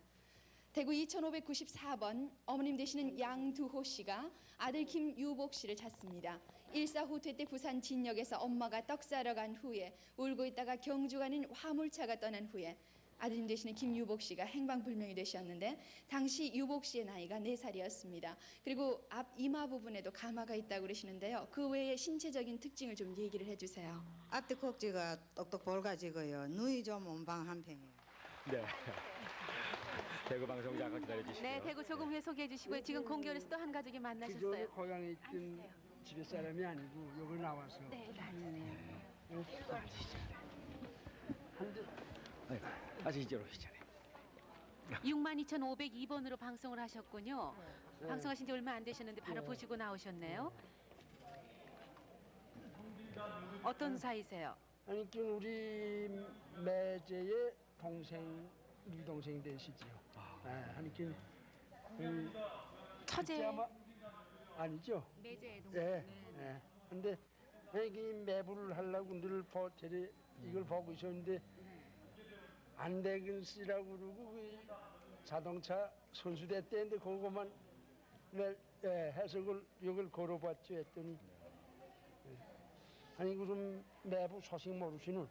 대구 2,594번 어머님 되시는 양두호 씨가 아들 김유복 씨를 찾습니다. 1.4 후퇴 때 부산 진역에서 엄마가 떡 사러 간 후에 울고 있다가 경주 가는 화물차가 떠난 후에 아드님 되시는 김유복 씨가 행방불명이 되셨는데 당시 유복 씨의 나이가 4살이었습니다. 그리고 앞 이마 부분에도 가마가 있다고 그러시는데요. 그 외에 신체적인 특징을 좀 얘기를 해주세요.
앞뒤 꼭지가 똑똑 볼가지고요. 눈이 좀 온방 한 편이에요.
네. 대구 방송 잠깐 기다려 주시고요.
네, 대구 조금 후에 소개해 주시고요. 지금 공교에서 또 한 가족이
기존에
만나셨어요.
고향에 있던 집에 사람이 아니고 여기 나와서
네, 일로 앉으세요.
한 대.
아직 이제로 있잖아요.
62,502번으로 방송을 하셨군요.
네.
방송하신 지 얼마 안 되셨는데 바로
네.
보시고 나오셨네요. 어떤 사이세요?
아니 그 우리 매제의 우리 동생 되시지요. 아니 그
처제.
그때 아마 아니죠.
매제의 동생.
예. 예. 근데 이 매부를 하려고 늘 이걸 보고 있었는데 안대근 씨라고 그러고 그 자동차 선수대 때인데 그거만 해석을 이걸 걸어봤죠 했더니 아니 그럼 매부 소식 모르시는?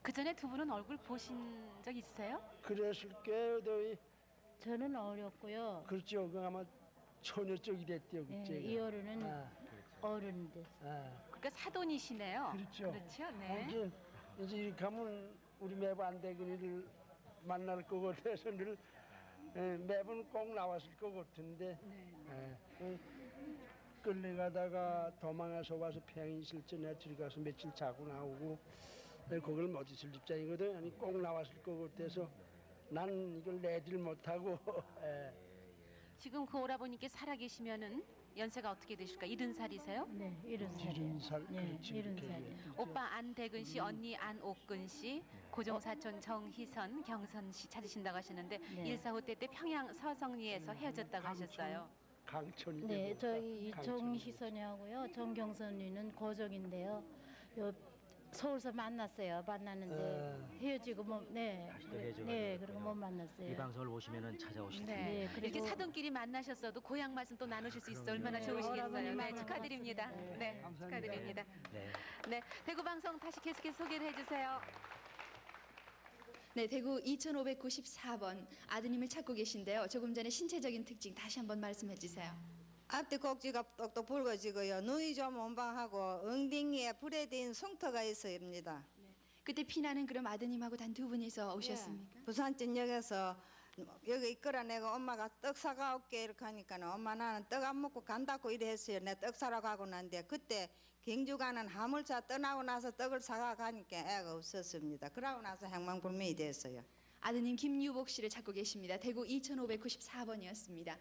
그 전에 두 분은 얼굴 보신 적 있으세요?
그랬을 게도
저는 어렸고요.
그렇죠. 그 아마 처녀 쪽이 됐대요
예,
그때가.
이어르는 어른 됐어요.
그러니까 사돈이시네요.
그렇죠.
그렇죠. 네.
이제 이렇게 하면 우리 매부 안대근이를 만날 것 같아서 늘 매번 꼭 나왔을 것 같은데 끌려가다가 도망해서 와서 평양 실전에 들어가서 며칠 자고 나오고 그걸 못 있을 입장이거든. 아니 꼭 나왔을 것 같아서 난 이걸 내질 못하고
지금 그 오라버님께 살아계시면은 연세가 어떻게 되실까? 70살이세요?
네, 70살.
70살.
네,
그렇지,
70살.
오빠 안대근 씨, 언니 안옥근 씨, 고종 사촌 정희선, 경선 씨 찾으신다고 하시는데
네.
145 때 평양 서성리에서 헤어졌다고 하셨어요.
강촌이
네, 저희 정희선이하고요. 정경선이는 고적인데요. 서울서 만났어요. 만났는데 헤어지고
다시 또 헤어져가지고
네, 그리고 못 만났어요.
이 방송을 보시면은 찾아오실 텐데.
네.
그리고-
이렇게 사돈끼리 만나셨어도 고향 말씀 또 나누실 수 있어 얼마나 좋으시겠어요. 네, 축하드립니다. 네, 축하드립니다.
네.
네, 대구 방송 다시 계속해서 소개를 해주세요.
네, 대구 2594번 아드님을 찾고 계신데요. 조금 전에 신체적인 특징 다시 한번 말씀해 주세요.
앞뒤 꼭지가 똑똑 붉어지고요. 눈이 좀 원방하고 엉덩이에 불에 든 숭터가 있어입니다.
그때 피나는 그럼 아드님하고 단 두 분이서 오셨습니까?
부산전역에서 여기 이끌어내고 엄마가 떡 사가 올게 이렇게 하니까 엄마 나는 떡 안 먹고 간다고 이래 했어요. 내 떡 사러 가고 난데 그때 경주 가는 화물차 떠나고 나서 떡을 사가 가니까 애가 없었습니다. 그러고 나서 행방불명이 됐어요.
아드님 김유복 씨를 찾고 계십니다. 대구 2594번이었습니다.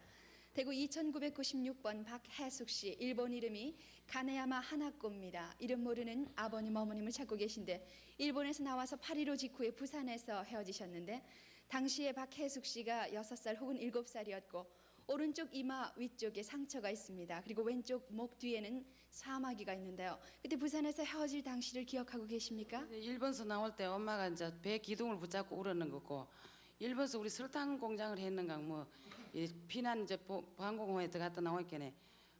대구 2996번 박혜숙 씨, 일본 이름이 가네야마 하나코입니다. 이름 모르는 아버님 어머님을 찾고 계신데 일본에서 나와서 8.15 직후에 부산에서 헤어지셨는데 당시에 박혜숙 씨가 6살 혹은 7살이었고 오른쪽 이마 위쪽에 상처가 있습니다. 그리고 왼쪽 목 뒤에는 사마귀가 있는데요. 그때 부산에서 헤어질 당시를 기억하고 계십니까?
일본서 나올 때 엄마가 이제 배 기둥을 붙잡고 울었는 거고 일본서 우리 설탕 공장을 했는가 뭐 피난 이제 보안공원에 들어갔다 나오니까네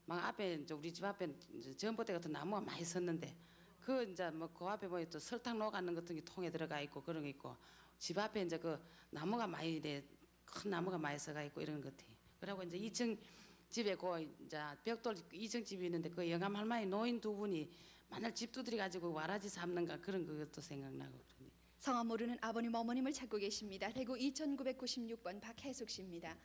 막 앞에 이제 우리 집 앞에 이제 전봇대 같은 나무가 많이 섰는데 그 이제 뭐 그 앞에 뭐 또 설탕 녹아는 같은 게 통에 들어가 있고 그런 거 있고 집 앞에 이제 그 나무가 많이 이래 큰 나무가 많이 서가 있고 이런 것 같아. 그리고 이제 2층 집에 그 이제 벽돌 2층 집이 있는데 그 영감 할머니 노인 두 분이 맨날 집 두드려 가지고 와라지 삶는가 그런 것도 생각나고.
성함 모르는 아버님 어머님을 찾고 계십니다. 대구 2996번 박혜숙 씨입니다.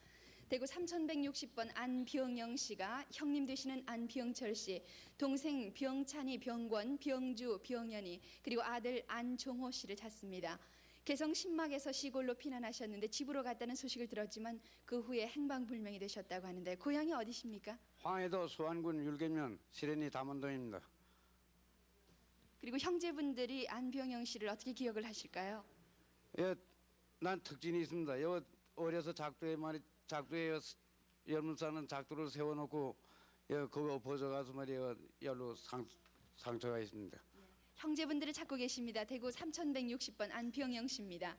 대구 3160번 안병영 씨가 형님 되시는 안병철 씨, 동생 병찬이, 병권, 병주, 병연이 그리고 아들 안종호 씨를 찾습니다. 개성 신막에서 시골로 피난하셨는데 집으로 갔다는 소식을 들었지만 그 후에 행방불명이 되셨다고 하는데 고향이 어디십니까?
황해도 수안군 율계면 시련이 담원동입니다.
그리고 형제분들이 안병영 씨를 어떻게 기억을 하실까요?
예, 난 특징이 있습니다. 어려서 작두에 열문사는 작두를 세워놓고 그거 벗어가서 말이야 열로 상처가 있습니다.
형제분들을 찾고 계십니다. 대구 3160번 안병영 씨입니다.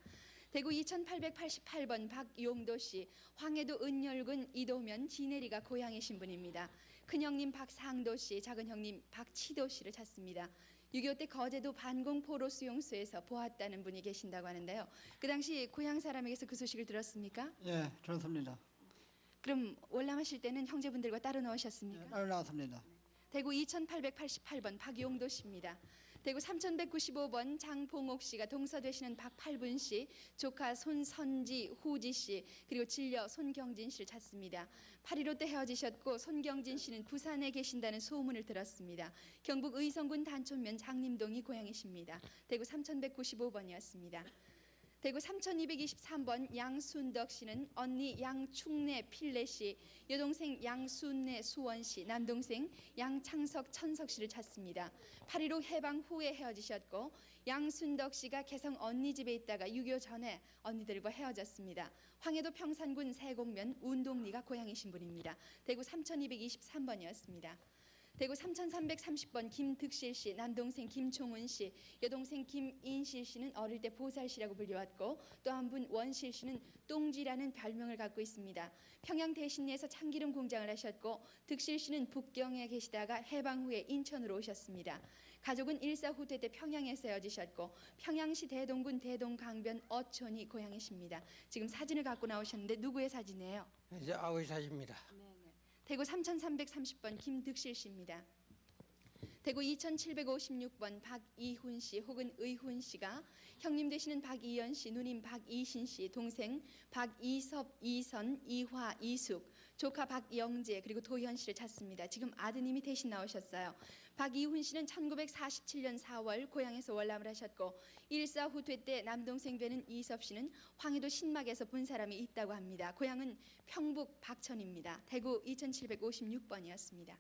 대구 2888번 박용도 씨, 황해도 은열군 이도면 지내리가 고향이신 분입니다. 큰형님 박상도 씨, 작은형님 박치도 씨를 찾습니다. 6.25 때 거제도 반공포로 수용소에서 보았다는 분이 계신다고 하는데요. 그 당시 고향 사람에게서 그 소식을 들었습니까?
예, 들었습니다.
그럼 월남하실 때는 형제분들과 따로 나오셨습니까?
따로 나왔습니다.
대구 2888번 박용도 씨입니다. 대구 3195번 장봉옥 씨가 동서되시는 박팔분 씨, 조카 손선지, 후지 씨, 그리고 진려 손경진 씨를 찾습니다. 8.15 때 헤어지셨고 손경진 씨는 부산에 계신다는 소문을 들었습니다. 경북 의성군 단촌면 장림동이 고향이십니다. 대구 3195번이었습니다. 대구 3223번 양순덕 씨는 언니 양충래 필래 씨, 여동생 양순래 수원 씨, 남동생 양창석 천석 씨를 찾습니다. 8.15 해방 후에 헤어지셨고 양순덕 씨가 개성 언니 집에 있다가 6.25 전에 언니들과 헤어졌습니다. 황해도 평산군 세곡면 운동리가 고향이신 분입니다. 대구 3223번이었습니다. 대구 3330번 김득실 씨, 남동생 김총훈 씨, 여동생 김인실 씨는 어릴 때 보살 씨라고 불려왔고 또 한 분 원실 씨는 똥쥐라는 별명을 갖고 있습니다. 평양 대신리에서 참기름 공장을 하셨고 득실 씨는 북경에 계시다가 해방 후에 인천으로 오셨습니다. 가족은 일사후퇴 때 평양에서 헤어지셨고 평양시 대동군 대동강변 어촌이 고향이십니다. 지금 사진을 갖고 나오셨는데 누구의 사진이에요?
이제 아버지 사진입니다.
대구 3330번 김득실 씨입니다. 대구 2756번 박이훈 씨 혹은 의훈 씨가 형님 되시는 박이연 씨, 누님 박이신 씨, 동생 박이섭, 이선, 이화, 이숙, 조카 박영재 그리고 도현 씨를 찾습니다. 지금 아드님이 대신 나오셨어요. 박이훈 씨는 1947년 4월 고향에서 월남을 하셨고 일사후퇴 때 남동생 되는 이섭 씨는 황해도 신막에서 본 사람이 있다고 합니다. 고향은 평북 박천입니다. 대구 2756번이었습니다.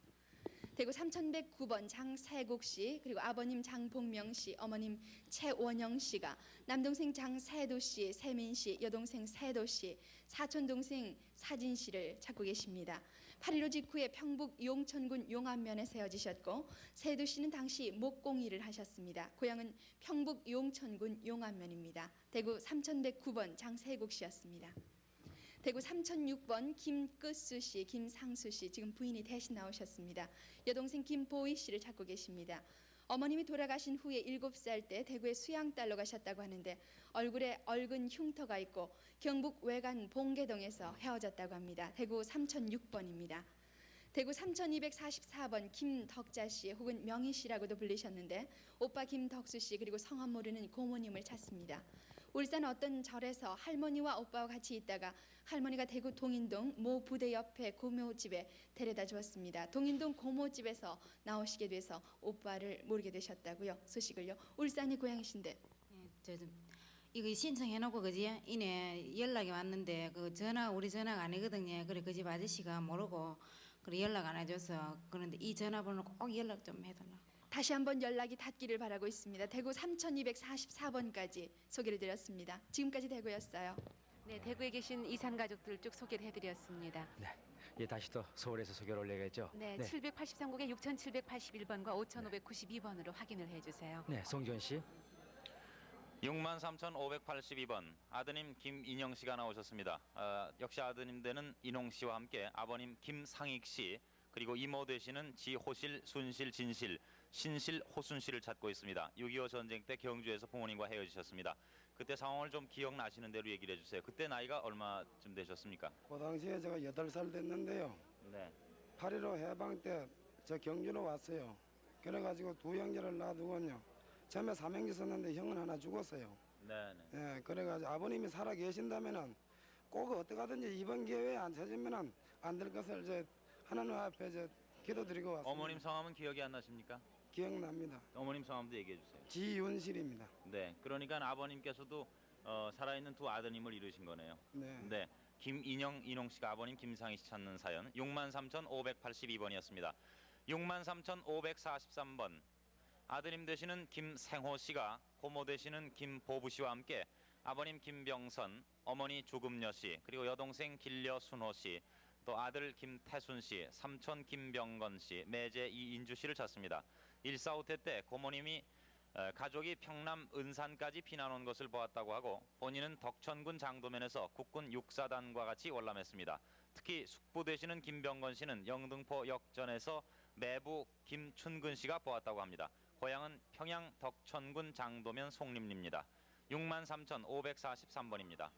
대구 3109번 장세국 씨 그리고 아버님 장봉명 씨, 어머님 최원영 씨가 남동생 장세도 씨, 세민 씨, 여동생 세도 씨, 사촌 동생 사진 씨를 찾고 계십니다. 8.15 직후에 평북 용천군 용안면에서 헤어지셨고 세도 씨는 당시 목공일을 하셨습니다. 고향은 평북 용천군 용안면입니다. 대구 3109번 장세국 씨였습니다. 대구 3006번 김끝수 씨, 김상수 씨 지금 부인이 대신 나오셨습니다. 여동생 김보희 씨를 찾고 계십니다. 어머님이 돌아가신 후에 7살 때 대구에 수양딸로 가셨다고 하는데 얼굴에 얼근 흉터가 있고 경북 외관 봉계동에서 헤어졌다고 합니다. 대구 3006번입니다. 대구 3244번 김덕자 씨 혹은 명희 씨라고도 불리셨는데 오빠 김덕수 씨 그리고 성함 모르는 고모님을 찾습니다. 울산 어떤 절에서 할머니와 오빠와 같이 있다가 할머니가 대구 동인동 모 부대 옆에 고모집에 데려다 주었습니다. 동인동 고모집에서 나오시게 돼서 오빠를 모르게 되셨다고요. 소식을요. 울산이 고향이신데.
이거 신청해놓고 그지? 이내 연락이 왔는데 그 전화 우리 전화가 아니거든요. 그래 그 집 아저씨가 모르고 그래 연락 안 해줘서 그런데 이 전화번호 꼭 연락 좀 해달라.
다시 한번 연락이 닿기를 바라고 있습니다. 대구 3244번까지 소개를 드렸습니다. 지금까지 대구였어요.
네, 대구에 계신 이산 가족들 쭉 소개를 해드렸습니다.
네, 예, 다시 또 서울에서 소개를 올려야겠죠.
네, 783국에 6781번과 5592번으로 확인을 해주세요.
네, 송지원 씨.
63,582번 아드님 김인영 씨가 나오셨습니다. 역시 아드님 되는 인홍 씨와 함께 아버님 김상익 씨 그리고 이모 되시는 지호실, 순실, 진실, 신실, 호순 씨를 찾고 있습니다. 6.25 전쟁 때 경주에서 부모님과 헤어지셨습니다. 그때 상황을 좀 기억나시는 대로 얘기를 해주세요. 그때 나이가 얼마쯤 되셨습니까?
그 당시에 제가 8살 됐는데요.
네.
8.15 해방 때 저 경주로 왔어요. 그래가지고 두 형제를 놔두고요. 처음에 삼형제 썼는데 형은 하나 죽었어요.
네.
예, 그래가지고 아버님이 살아 계신다면은 꼭 어떻게 하든지 이번 기회에 안 찾으면은 안 될 것을 이제 하나님 앞에 저 기도드리고 왔습니다.
어머님 성함은 기억이 안 나십니까?
기억납니다.
어머님 성함도 얘기해 주세요.
지윤실입니다.
네, 그러니까 아버님께서도 살아있는 두 아드님을 이루신 거네요.
네.
김인영, 인홍 씨가 아버님 김상희 씨 찾는 사연 63,582번이었습니다. 63,543번 아드님 되시는 김생호 씨가 고모 되시는 김보부 씨와 함께 아버님 김병선, 어머니 조금여 씨, 그리고 여동생 길려순호 씨, 또 아들 김태순 씨, 삼촌 김병건 씨, 매제 이인주 씨를 찾습니다. 1.45태 때 고모님이 가족이 평남 은산까지 피난 온 것을 보았다고 하고 본인은 덕천군 장도면에서 국군 육사단과 같이 월남했습니다. 특히 숙부 되시는 김병건 씨는 영등포 역전에서 매부 김춘근 씨가 보았다고 합니다. 고향은 평양 덕천군 장도면 송림리입니다. 63,543번입니다.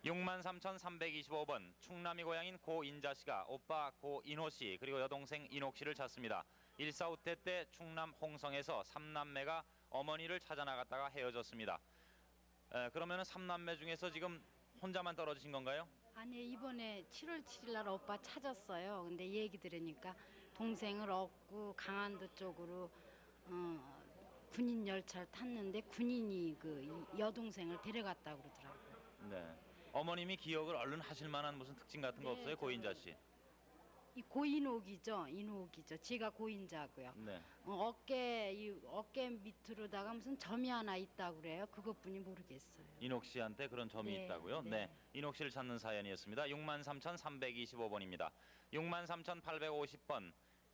63,325번 충남이 고향인 고인자 씨가 오빠 고인호 씨 그리고 여동생 인옥 씨를 찾습니다. 1.4 때 충남 홍성에서 3남매가 어머니를 찾아 나갔다가 헤어졌습니다. 그러면은 3남매 중에서 지금 혼자만 떨어지신 건가요?
아니 이번에 7월 7일 날 오빠 찾았어요. 근데 얘기 들으니까 동생을 얻고 강안도 쪽으로 군인 열차를 탔는데 군인이 그 여동생을 데려갔다고 그러더라고요.
네. 어머님이 기억을 얼른 하실 만한 무슨 특징 같은 거 없어요, 고인자 씨?
이 고인옥이죠. 인옥이죠. 제가 고인자고요.
네.
어깨 밑으로다가 무슨 점이 하나 있다고 그래요. 그것뿐이 모르겠어요.
인옥 씨한테 그런 점이
네,
있다고요?
네.
네. 인옥 씨를 찾는 사연이었습니다. 63,325번입니다. 63,850번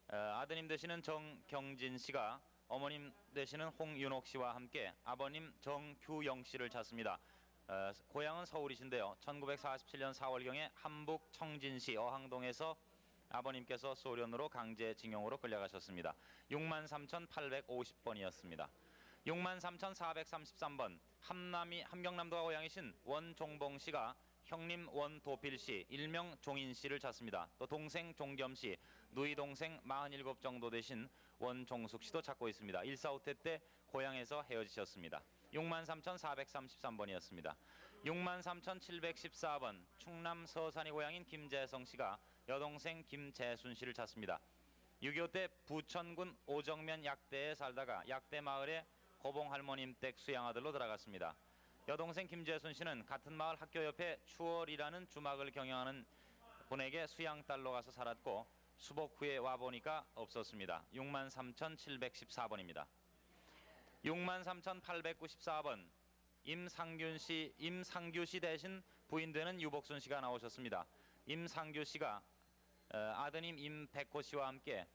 아드님 되시는 정경진 씨가 어머님 되시는 홍윤옥 씨와 함께 아버님 정규영 씨를 찾습니다. 고향은 서울이신데요. 1947년 4월경에 함북 청진시 어항동에서 아버님께서 소련으로 강제징용으로 끌려가셨습니다. 63,850번이었습니다. 63,433번 함경남도가 고향이신 원종봉 씨가 형님 원도필 씨, 일명 종인 씨를 찾습니다. 또 동생 종겸 씨, 누이 동생 47 정도 되신 원종숙 씨도 찾고 있습니다. 1.4 때 고향에서 헤어지셨습니다. 63,433번이었습니다. 63,714번 충남 서산이 고향인 김재성 씨가 여동생 김재순 씨를 찾습니다. 6.25 때 부천군 오정면 약대에 살다가 약대 마을에 고봉 할머님 댁 수양아들로 들어갔습니다. 여동생 김재순 씨는 같은 마을 학교 옆에 추월이라는 주막을 경영하는 분에게 수양딸로 가서 살았고 수복 후에 와보니까 없었습니다. 63,714번입니다. 63,894번 임상규 씨 대신 부인 되는 유복순 씨가 나오셨습니다. 임상규 씨가 아드님 임백호 씨와 함께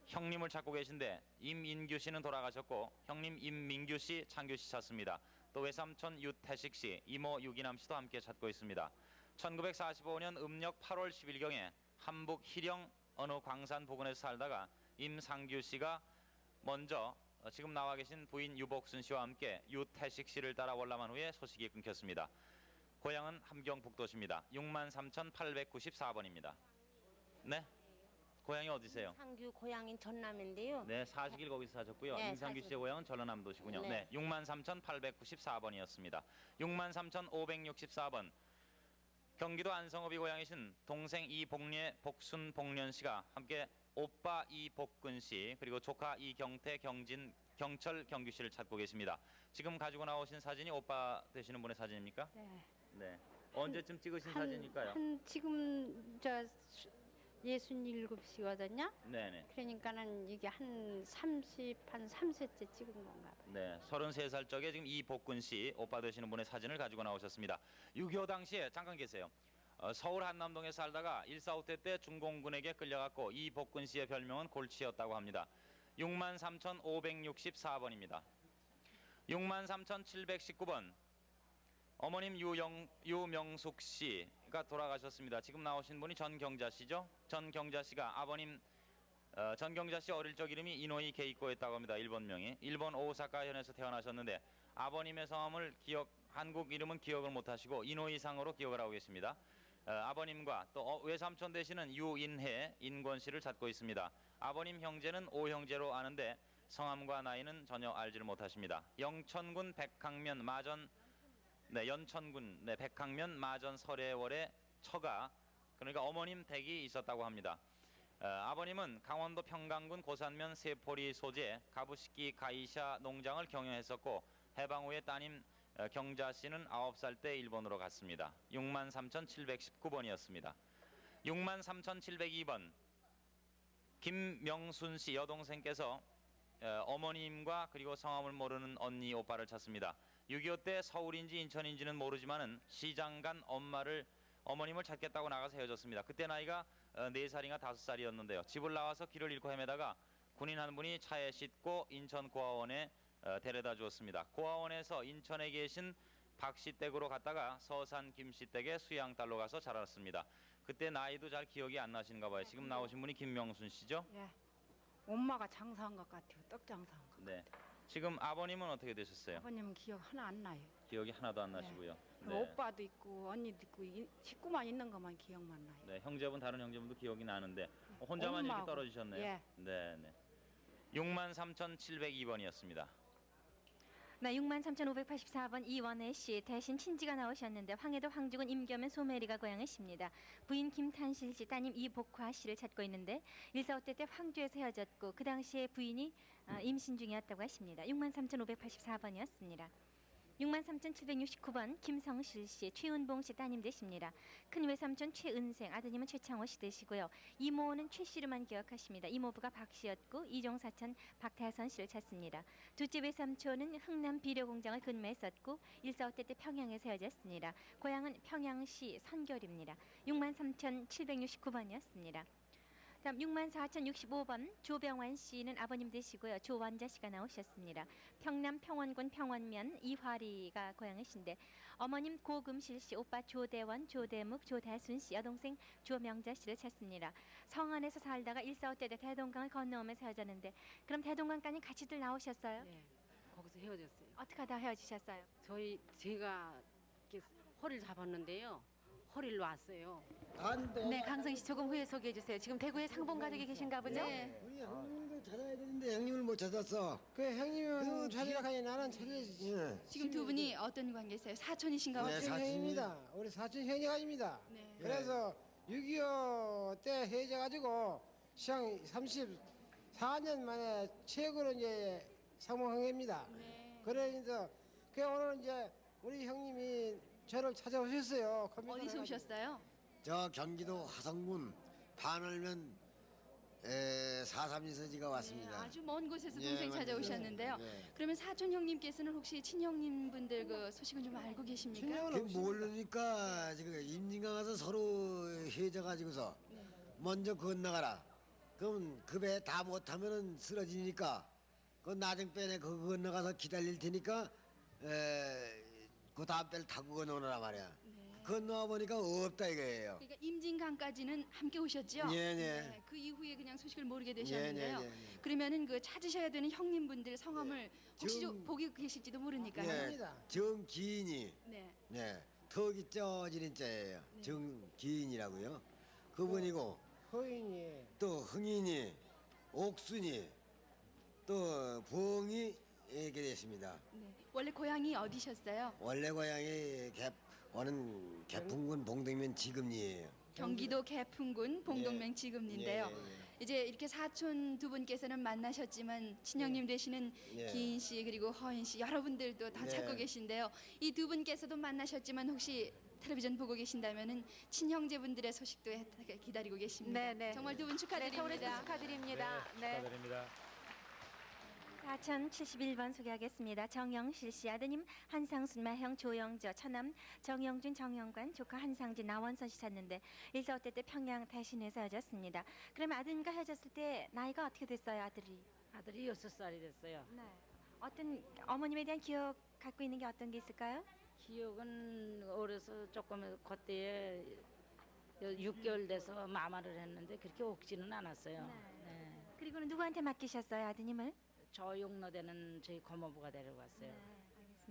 형님을 찾고 계신데 임인규 씨는 돌아가셨고 형님 임민규 씨, 창규 씨 찾습니다. 또 외삼촌 유태식 씨, 이모 유기남 씨도 함께 찾고 있습니다. 1945년 음력 8월 10일경에 함북 희령 어느 광산 부근에서 살다가 임상규 씨가 먼저 지금 나와 계신 부인 유복순 씨와 함께 유태식 씨를 따라 월남한 후에 소식이 끊겼습니다. 고향은 함경북도시입니다. 63,894번입니다. 네? 고향이 어디세요?
상규 고향인 전남인데요.
네, 40일 거기서 사셨고요.
네,
임상규 씨의 고향은 전라남도시군요.
네.
네, 63,894번이었습니다. 63,564번 경기도 안성읍이 고향이신 동생 이복례 복순 복련 씨가 함께 오빠 이복근 씨 그리고 조카 이경태 경철 경규 씨를 찾고 계십니다. 지금 가지고 나오신 사진이 오빠 되시는 분의 사진입니까?
네.
네. 언제쯤 찍으신 사진일까요?
지금 저 67시거든요.
네네.
그러니까는 이게 한 3세째 찍은 건가 봐요.
네, 33살 적에 지금 이복근 씨 오빠 되시는 분의 사진을 가지고 나오셨습니다. 6.25 당시에 잠깐 계세요. 서울 한남동에 살다가 1.4 때 중공군에게 끌려갔고 이복근 씨의 별명은 골치였다고 합니다. 63,564번입니다. 63,719번 어머님 유명숙 씨가 돌아가셨습니다. 지금 나오신 분이 전경자 씨죠. 전경자 씨가 아버님 전경자 씨 어릴 적 이름이 이노이 게이코였다고 합니다. 일본명이. 일본 오사카현에서 태어나셨는데 아버님의 성함을 한국 이름은 기억을 못하시고 이노이상으로 기억을 하고 계십니다. 아버님과 또 외삼촌 되시는 유인혜, 인권 씨를 찾고 있습니다. 아버님 형제는 오형제로 아는데 성함과 나이는 전혀 알지를 못하십니다. 영천군 백항면 마전 연천군 백항면 마전 설해월의 처가 그러니까 어머님 댁이 있었다고 합니다. 아버님은 강원도 평강군 고산면 세포리 소재 가부시키 가이샤 농장을 경영했었고 해방 후에 따님 경자 씨는 9살 때 일본으로 갔습니다. 63,719번이었습니다. 63,702번 김명순 씨 여동생께서 어머님과 그리고 성함을 모르는 언니 오빠를 찾습니다. 6.25 때 서울인지 인천인지는 모르지만은 시장 간 어머님을 찾겠다고 나가서 헤어졌습니다. 그때 나이가 4살인가 5살이었는데요. 집을 나와서 길을 잃고 헤매다가 군인 한 분이 차에 싣고 인천 고아원에 데려다 주었습니다. 고아원에서 인천에 계신 박씨 댁으로 갔다가 서산 김씨 댁에 수양딸로 가서 자랐습니다. 그때 나이도 잘 기억이 안 나시는가 봐요. 지금 나오신 분이 김명순 씨죠?
예. 엄마가 장사한 것 같아요. 떡 장사한 것.
네. 지금 아버님은 어떻게 되셨어요?
아버님은 기억 하나 안 나요.
기억이 하나도 안 나시고요. 네.
오빠도 있고 언니도 있고 식구만 있는 것만 기억만 나요.
네, 형제분 다른 형제분도 기억이 나는데 혼자만 이렇게
엄마하고.
떨어지셨네요.
예.
네, 네. 63,702번이었습니다.
네, 63,584번 이원혜 씨 대신 친지가 나오셨는데 황해도 황주군 임겸은 소메리가 고향이십니다. 부인 김탄실 씨, 따님 이복화 씨를 찾고 있는데 1.4.5 때 황주에서 헤어졌고 그 당시에 부인이 임신 중이었다고 하십니다. 63,584번이었습니다. 63,769번 김성실 씨, 최은봉 씨 따님 되십니다. 큰 외삼촌 최은생, 아드님은 최창호 씨 되시고요. 이모는 최 씨로만 기억하십니다. 이모부가 박 씨였고 이종사촌 박태선 씨를 찾습니다. 둘째 외삼촌은 흥남 비료공장을 근무했었고 1.4.5 때 평양에서 헤어졌습니다. 고향은 평양시 선결입니다. 63,769번이었습니다. 다음 64,065번 조병환 씨는 아버님 되시고요. 조원자 씨가 나오셨습니다. 평남 평원군 평원면 이화리가 고향이신데 어머님 고금실 씨, 오빠 조대원, 조대묵, 조대순 씨, 여동생 조명자 씨를 찾습니다. 성안에서 살다가 1.4.5 때 대동강을 건너오면서 헤어졌는데 그럼 대동강까지 같이들 나오셨어요?
네, 거기서 헤어졌어요.
어떻게 하다 헤어지셨어요?
제가 이렇게 허리를 잡았는데요. 허리를 놨어요.
네, 강성 씨 조금 후에 소개해 주세요. 지금 대구에 상봉 가족이 계신가 보죠?
네.
우리 형님도 찾아야 되는데 형님을 못 찾았어.
그 형님은 찾으러 가니 나는 찾아야지.
지금 두 분이 어떤 관계세요? 사촌이신가 봐요.
사촌입니다. 우리 사촌 형제가입니다.
네.
그래서 6.25 때 해져가지고 시장 34년 만에 최고로 이제 상봉한 겁니다. 그래서 그 오늘 이제 우리 형님이 저를 찾아오셨어요.
어디서 오셨어요?
저 경기도 화성군 반월면 432서지가 왔습니다.
네, 아주 먼 곳에서
예,
동생
맞아요.
찾아오셨는데요.
네.
그러면 사촌 형님께서는 혹시 친형님 분들 그 소식은 좀 알고 계십니까?
그 모르니까 지금 임진강 가서 서로 헤어져가지고서 먼저 건너가라. 그럼 그 배 다 못하면은 쓰러지니까 그 나중 배에 그 건너가서 기다릴 테니까 그 다음 배를 타고 건너오라 말이야. 건너와 보니까 없다 이거예요.
그러니까 임진강까지는 함께 오셨죠?
예, 예.
네, 그 이후에 그냥 소식을 모르게 되셨는데요.
예, 예.
그러니까는 그 찾으셔야 되는 형님분들 성함을 혹시
지금-
보기 계실지도 모르니까요.
예, 정기인이
네.
네, 턱이 쪄지는 자예요. 정기인이라고요. 그분이고
허인이
또 흥인이, 옥순이, 또 부엉이 이렇게 됐습니다.
네. 원래 고향이 어디셨어요?
원래 고향이 오는 개풍군 봉동면 지금리예요.
경기도 개풍군 봉동명 지금리인데요.
예,
이제 이렇게 사촌 두 분께서는 만나셨지만 친형님 되시는
예.
기인 씨 그리고 허인 씨 여러분들도 다
네.
찾고 계신데요. 이 두 분께서도 만나셨지만 혹시 텔레비전 보고 계신다면은 친형제분들의 소식도 기다리고 계십니다.
네, 네.
정말 두 분
네, 서울에서
축하드립니다.
축하드립니다. 네.
축하드립니다.
4,071번 소개하겠습니다. 정영실 씨 아드님 한상순, 마형 조영저, 처남 정영준, 정영관, 조카 한상진, 나원선 씨 찾는데 1.4.5 때 평양 대신에서 헤어졌습니다. 그럼 아드님과 헤어졌을 때 나이가 어떻게 됐어요, 아들이?
아들이 6살이 됐어요.
네. 어떤 어머님에 대한 기억 갖고 있는 게 어떤 게 있을까요?
기억은 어려서 조금 그때에 6개월 돼서 마마를 했는데 그렇게 옥지는 않았어요. 네.
그리고는 누구한테 맡기셨어요, 아드님을?
저 용로되는 저희 고모부가 데려갔어요.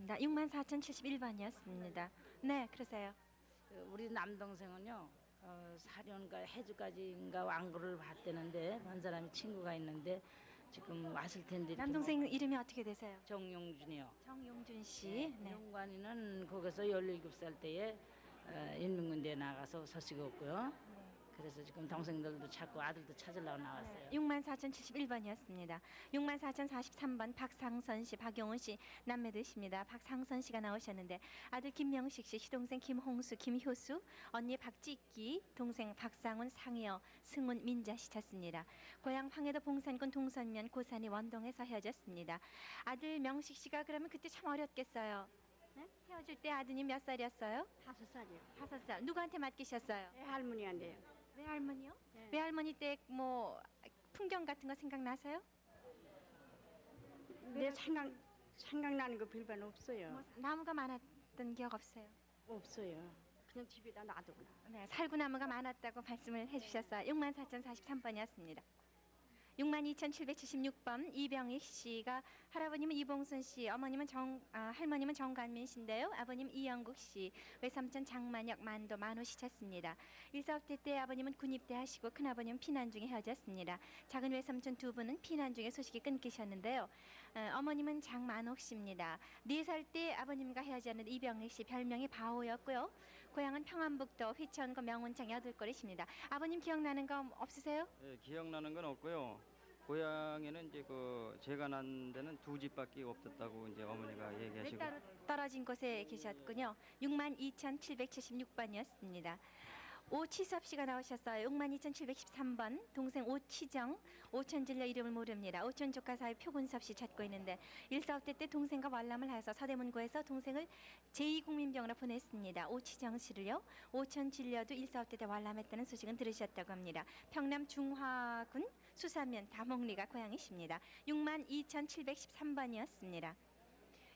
알겠습니다. 64,071번이었습니다. 네, 그러세요.
우리 남동생은요 사년가 해주까지인가 왕고를 봤대는데 한 사람이 친구가 있는데 지금 왔을 텐데 이렇게
남동생 이름이 어떻게 되세요?
정용준이요.
정용준 씨. 네.
용관이는 거기서 17살 때에 인민군대에 나가서 소식 없고요. 그래서 지금 동생들도 찾고 아들도 찾으려고 나왔어요.
64,071번이었습니다. 64,043번 박상선 씨, 박용훈 씨 남매되십니다. 박상선 씨가 나오셨는데 아들 김명식 씨, 시동생 김홍수, 김효수, 언니 박찍기, 동생 박상훈, 상여, 승훈, 민자 씨 찾습니다. 고향 황해도 봉산군 동선면 고산이 원동에서 헤어졌습니다. 아들 명식 씨가 그러면 그때 참 어렸겠어요. 네? 헤어질 때 아드님 몇 살이었어요?
5살이요.
5살. 누구한테 맡기셨어요?
할머니한테요.
외할머니요? 외할머니 때 뭐 풍경 같은 거 생각나세요?
내 생각나는 거 별반 없어요.
뭐 나무가 많았던 기억 없어요?
없어요. 그냥 집에다 놔두고.
네, 살구나무가 많았다고 말씀을 해주셨어요. 64,043번이었습니다. 62,776번 이병익 씨가 할아버님은 이봉순 씨, 할머님은 정관민 씨인데요. 아버님 이영국 씨, 외삼촌 장만혁, 만도 만호 씨 찾습니다. 일사후퇴 때 아버님은 군입대 하시고 큰아버님은 피난 중에 헤어졌습니다. 작은 외삼촌 두 분은 피난 중에 소식이 끊기셨는데요. 어머님은 장만옥 씨입니다. 4살 때 아버님과 헤어졌는 이병익 씨, 별명이 바오였고요. 고향은 평안북도 휘천구 명운창 여덟거리십니다. 아버님 기억나는 거 없으세요?
예, 기억나는 건 없고요. 고향에는 이제 그 제가 난 데는 2집밖에 없었다고 이제 어머니가 얘기하시고.
따로 떨어진 곳에 계셨군요. 62,776번이었습니다. 오치섭 씨가 나오셨어요. 62,713번 동생 오치정, 오천진려 이름을 모릅니다. 오촌 조카 사이 표군섭 씨 찾고 있는데 일사후퇴 때 동생과 월남을 해서 서대문구에서 동생을 제2국민병으로 보냈습니다. 오치정 씨를요. 오천진려도 일사후퇴 때 월남했다는 소식은 들으셨다고 합니다. 평남 중화군 수사면 다목리가 고향이십니다. 62,713번이었습니다.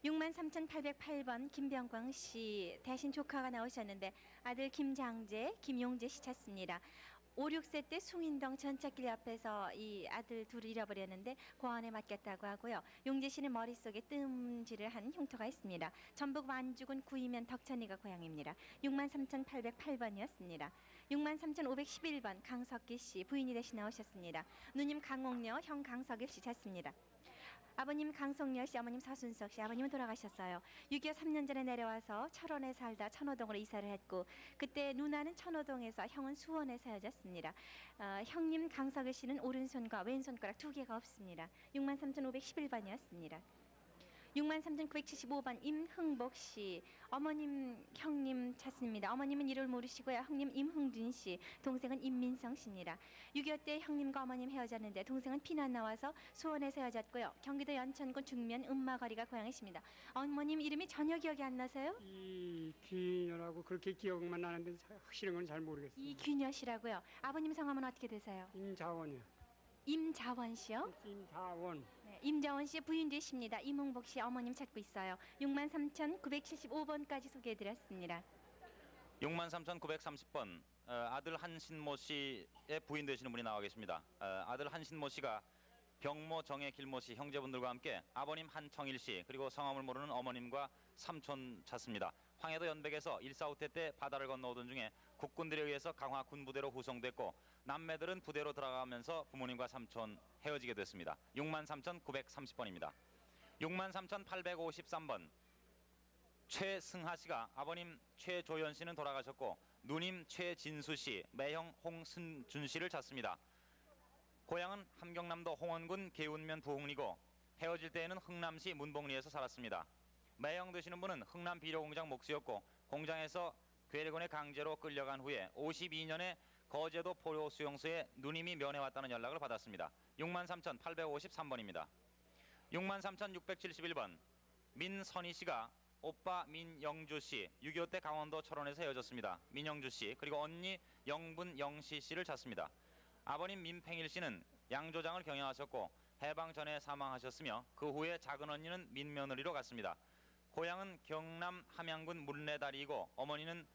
63,808번 김병광 씨 대신 조카가 나오셨는데 아들 김장재, 김용재 씨 찾습니다. 5, 6세 때 숭인동 전차길 옆에서 이 아들 둘을 잃어버렸는데 고아원에 맡겼다고 하고요. 용재 씨는 머릿속에 뜸질을 한 흉터가 있습니다. 전북 완주군 구이면 덕천이가 고향입니다. 63,808번이었습니다. 63,511번 강석기 씨 부인이 대신 나오셨습니다. 누님 강옥녀, 형 강석일 씨 찾습니다. 아버님 강송열 씨, 어머님 서순석 씨, 아버님은 돌아가셨어요. 6.25 3년 전에 내려와서 철원에 살다 천호동으로 이사를 했고 그때 누나는 천호동에서 형은 수원에 헤어졌습니다. 형님 강석일 씨는 오른손과 왼손가락 2개가 없습니다. 63,511번이었습니다. 63,975번 임흥복 씨, 어머님 형님 찾습니다. 어머님은 이를 모르시고요. 형님 임흥준 씨, 동생은 임민성 씨입니다. 6.25 때 형님과 어머님 헤어졌는데 동생은 피난 나와서 수원에서 헤어졌고요. 경기도 연천군 중면 음마거리가 고향이십니다. 어머님 이름이 전혀 기억이 안 나세요?
이귀녀라고 그렇게 기억만 나는데 확실한 건 잘 모르겠어요.
이귀녀 씨라고요. 아버님 성함은 어떻게 되세요?
임자원이요.
임자원 씨요?
임자원.
네, 임자원 씨의 부인 되십니다. 임흥복 씨 어머님 찾고 있어요. 63,975번까지 소개해드렸습니다.
63,930번 아들 한신모 씨의 부인 되시는 분이 나와 계십니다. 아들 한신모 씨가 병모 정혜 길모 씨 형제분들과 함께 아버님 한청일 씨 그리고 성함을 모르는 어머님과 삼촌 찾습니다. 황해도 연백에서 일사후퇴 때 바다를 건너오던 중에 국군들에 의해서 강화 군부대로 후송됐고 남매들은 부대로 들어가면서 부모님과 삼촌 헤어지게 됐습니다. 63,930번입니다. 63,853번 최승하 씨가 아버님 최조연 씨는 돌아가셨고 누님 최진수 씨, 매형 홍순준 씨를 찾습니다. 고향은 함경남도 홍원군 계운면 부흥리고 헤어질 때에는 흥남시 문봉리에서 살았습니다. 매형 되시는 분은 흥남 비료공장 목수였고 공장에서 괴뢰군에 강제로 끌려간 후에 52년에 거제도 포로수용소에 누님이 면회왔다는 연락을 받았습니다. 63,853번입니다. 63,671번 민선희 씨가 오빠 민영주 씨 6.25 때 강원도 철원에서 헤어졌습니다. 민영주 씨 그리고 언니 영분 영시 씨를 찾습니다. 아버님 민팽일 씨는 양조장을 경영하셨고 해방 전에 사망하셨으며 그 후에 작은 언니는 민며느리로 갔습니다. 고향은 경남 함양군 물레다리이고 어머니는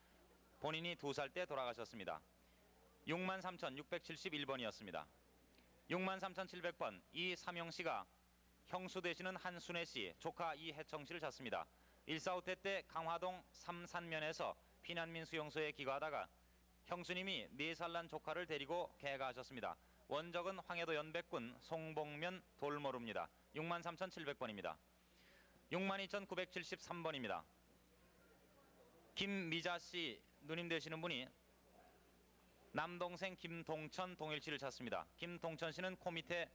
본인이 2살 때 돌아가셨습니다. 63,671번이었습니다. 63,700번 이삼영 씨가 형수 되시는 한순애 씨, 조카 이해청 씨를 찾습니다. 일사후퇴 때 강화동 삼산면에서 피난민 수용소에 귀가하다가 형수님이 4살 난 조카를 데리고 개가하셨습니다. 원적은 황해도 연백군 송봉면 돌모루입니다. 63,700번입니다. 62,973번입니다. 김미자 씨 누님 되시는 분이 남동생 김동천 동일 씨를 찾습니다. 김동천 씨는 코 밑에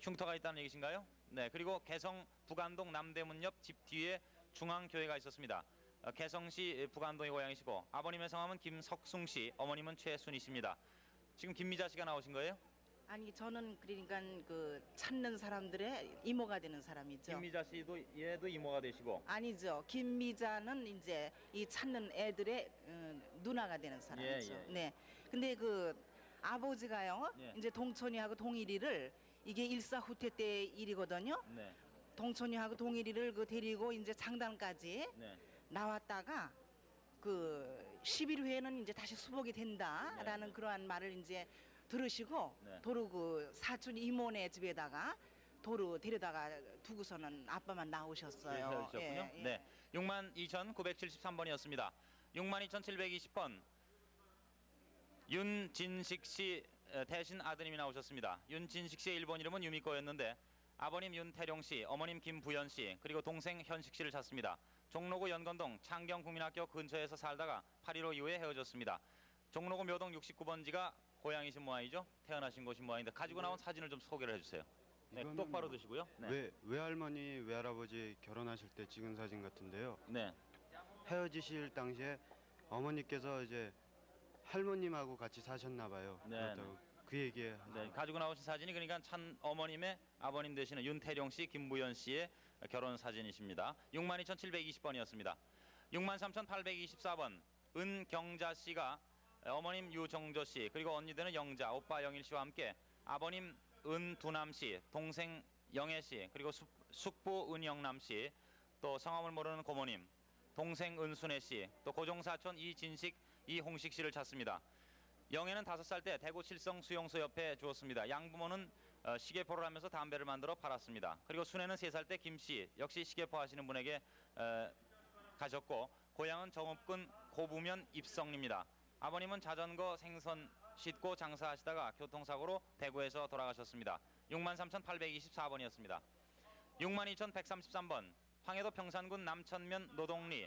흉터가 있다는 얘기신가요? 네, 그리고 개성 북안동 남대문 옆 집 뒤에 중앙교회가 있었습니다. 개성시 북안동의 고향이시고 아버님의 성함은 김석숭 씨, 어머님은 최순희 씨입니다. 지금 김미자 씨가 나오신 거예요?
아니 저는 그러니까 그 찾는 사람들의 이모가 되는 사람이죠.
김미자 씨도 얘도 이모가 되시고.
아니죠. 김미자는 이제 이 찾는 애들의 누나가 되는 사람이죠.
예.
네. 근데 그 아버지가요.
예.
이제 동천이하고 동일이를 이게 일사후퇴 때 일이거든요.
네.
동천이하고 동일이를 그 데리고 이제 장단까지
네.
나왔다가 그 11회는 이제 다시 수복이 된다라는 그러한 말을 이제 들으시고
네.
도로 그 사촌 이모네 집에다가 도로 데려다가 두고서는 아빠만 나오셨어요.
헤어지셨군요.
예, 예.
네, 62,973번이었습니다. 62,720번 윤진식 씨 대신 아드님이 나오셨습니다. 윤진식 씨의 일본 이름은 유미코였는데 아버님 윤태룡 씨, 어머님 김부연 씨, 그리고 동생 현식 씨를 찾습니다. 종로구 연건동 창경국민학교 근처에서 살다가 8.15 이후에 헤어졌습니다. 종로구 묘동 69번지가 고향이신 모양이죠? 태어나신 곳인 모양인데 가지고 나온 사진을 좀 소개를 해주세요. 네,
이거는
똑바로 드시고요. 네.
외할머니, 외할아버지 결혼하실 때 찍은 사진 같은데요.
네.
헤어지실 당시에 어머니께서 이제 할머님하고 같이 사셨나 봐요.
네,
그렇다고 그 얘기에
네, 가지고 나오신 사진이 그러니까 찬 어머님의 아버님 되시는 윤태룡 씨, 김부연 씨의 결혼 사진이십니다. 62,720번이었습니다. 63,824번 은경자 씨가 어머님 유정조 씨, 그리고 언니 되는 영자, 오빠 영일 씨와 함께 아버님 은두남 씨, 동생 영애 씨, 그리고 숙부 은영남 씨, 또 성함을 모르는 고모님, 동생 은순애 씨, 또 고종사촌 이진식, 이홍식 씨를 찾습니다. 영애는 5살 때 대구 칠성 수용소 옆에 주었습니다. 양부모는 시계포를 하면서 담배를 만들어 팔았습니다. 그리고 순애는 3살 때 김씨, 역시 시계포 하시는 분에게 가셨고, 고향은 정읍군 고부면 입성리입니다. 아버님은 자전거 생선 싣고 장사하시다가 교통사고로 대구에서 돌아가셨습니다. 63,824번이었습니다. 62,133번 황해도 평산군 남천면 노동리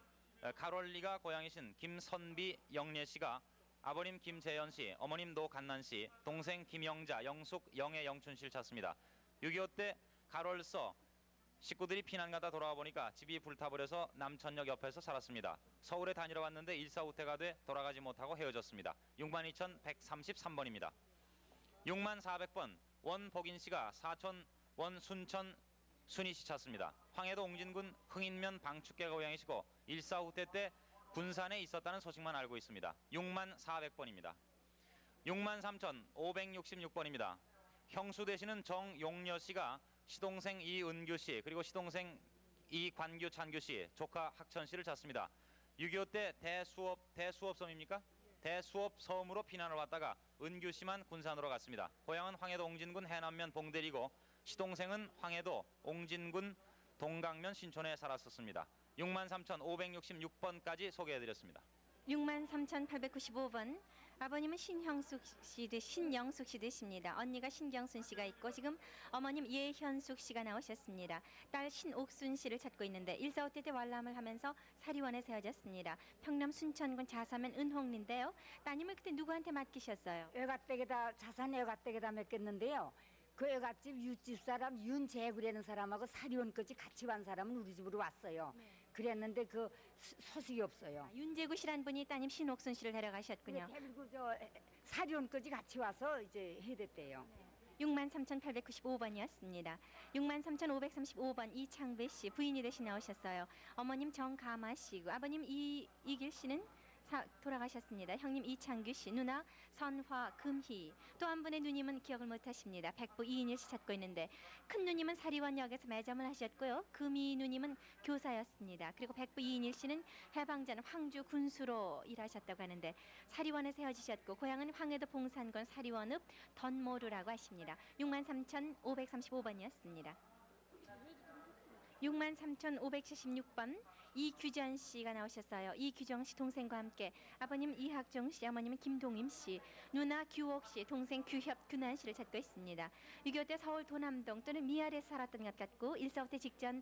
가롤리가 고향이신 김선비 영례 씨가 아버님 김재현 씨, 어머님 노간난 씨, 동생 김영자, 영숙, 영애, 영춘 씨를 찾습니다. 6.25 때 가롤서 식구들이 피난 가다 돌아와 보니까 집이 불타버려서 남천역 옆에서 살았습니다. 서울에 다니러 왔는데 일사후퇴가 돼 돌아가지 못하고 헤어졌습니다. 62,133번입니다. 6400번 원복인 씨가 사촌 원순천 순희 씨 찾습니다. 황해도 옹진군 흥인면 방축계 고향이시고 일사후퇴 때 군산에 있었다는 소식만 알고 있습니다. 6400번입니다. 63,566번입니다. 형수 되시는 정용여 씨가 시동생 이은규 씨, 그리고 시동생 이관규 찬규 씨, 조카 학천 씨를 찾습니다. 6.25 때 대수업섬입니까? 대수업섬으로 피난을 왔다가 은규 씨만 군산으로 갔습니다. 고향은 황해도 옹진군 해남면 봉대리고 시동생은 황해도 옹진군 동강면 신촌에 살았었습니다. 63,566번까지 소개해드렸습니다.
63,895번 아버님은 신영숙 씨 되십니다. 언니가 신경순 씨가 있고 지금 어머님 예현숙 씨가 나오셨습니다. 딸 신옥순 씨를 찾고 있는데 1.45 때 월남을 하면서 사리원에 세워졌습니다. 평남 순천군 자서면 은홍리인데요. 따님을 그때 누구한테 맡기셨어요?
외갓댁에다 자산 외갓댁에다 맡겼는데요. 그 외갓집 윗집 사람 윤재구라는 사람하고 사리원까지 같이 간 사람은 우리 집으로 왔어요. 그랬는데 그 소식이 없어요.
윤재구 씨란 분이 따님 신옥순 씨를 데려가셨군요.
그리고 저 사리원까지 같이 와서 이제 해댔대요.
63,895번이었습니다. 63,535번 이창배 씨 부인이 대신 나오셨어요. 어머님 정가마 씨고 아버님 이길 씨는 돌아가셨습니다. 형님 이창규 씨, 누나 선화 금희, 또 한 분의 누님은 기억을 못하십니다. 백부 이인일 씨 찾고 있는데 큰 누님은 사리원역에서 매점을 하셨고요. 금희 누님은 교사였습니다. 그리고 백부 이인일 씨는 해방전 황주 군수로 일하셨다고 하는데 사리원에서 헤어지셨고 고향은 황해도 봉산군 사리원읍 던모루라고 하십니다. 63,535번이었습니다. 63,576번 이규전 씨가 나오셨어요. 이규정 씨 동생과 함께 아버님 이학종 씨, 어머님은 김동임 씨, 누나 규옥 씨, 동생 규협, 규난 씨를 찾고 있습니다. 6.25 때 서울 도남동 또는 미아리에서 살았던 것 같고 1.45 때 직전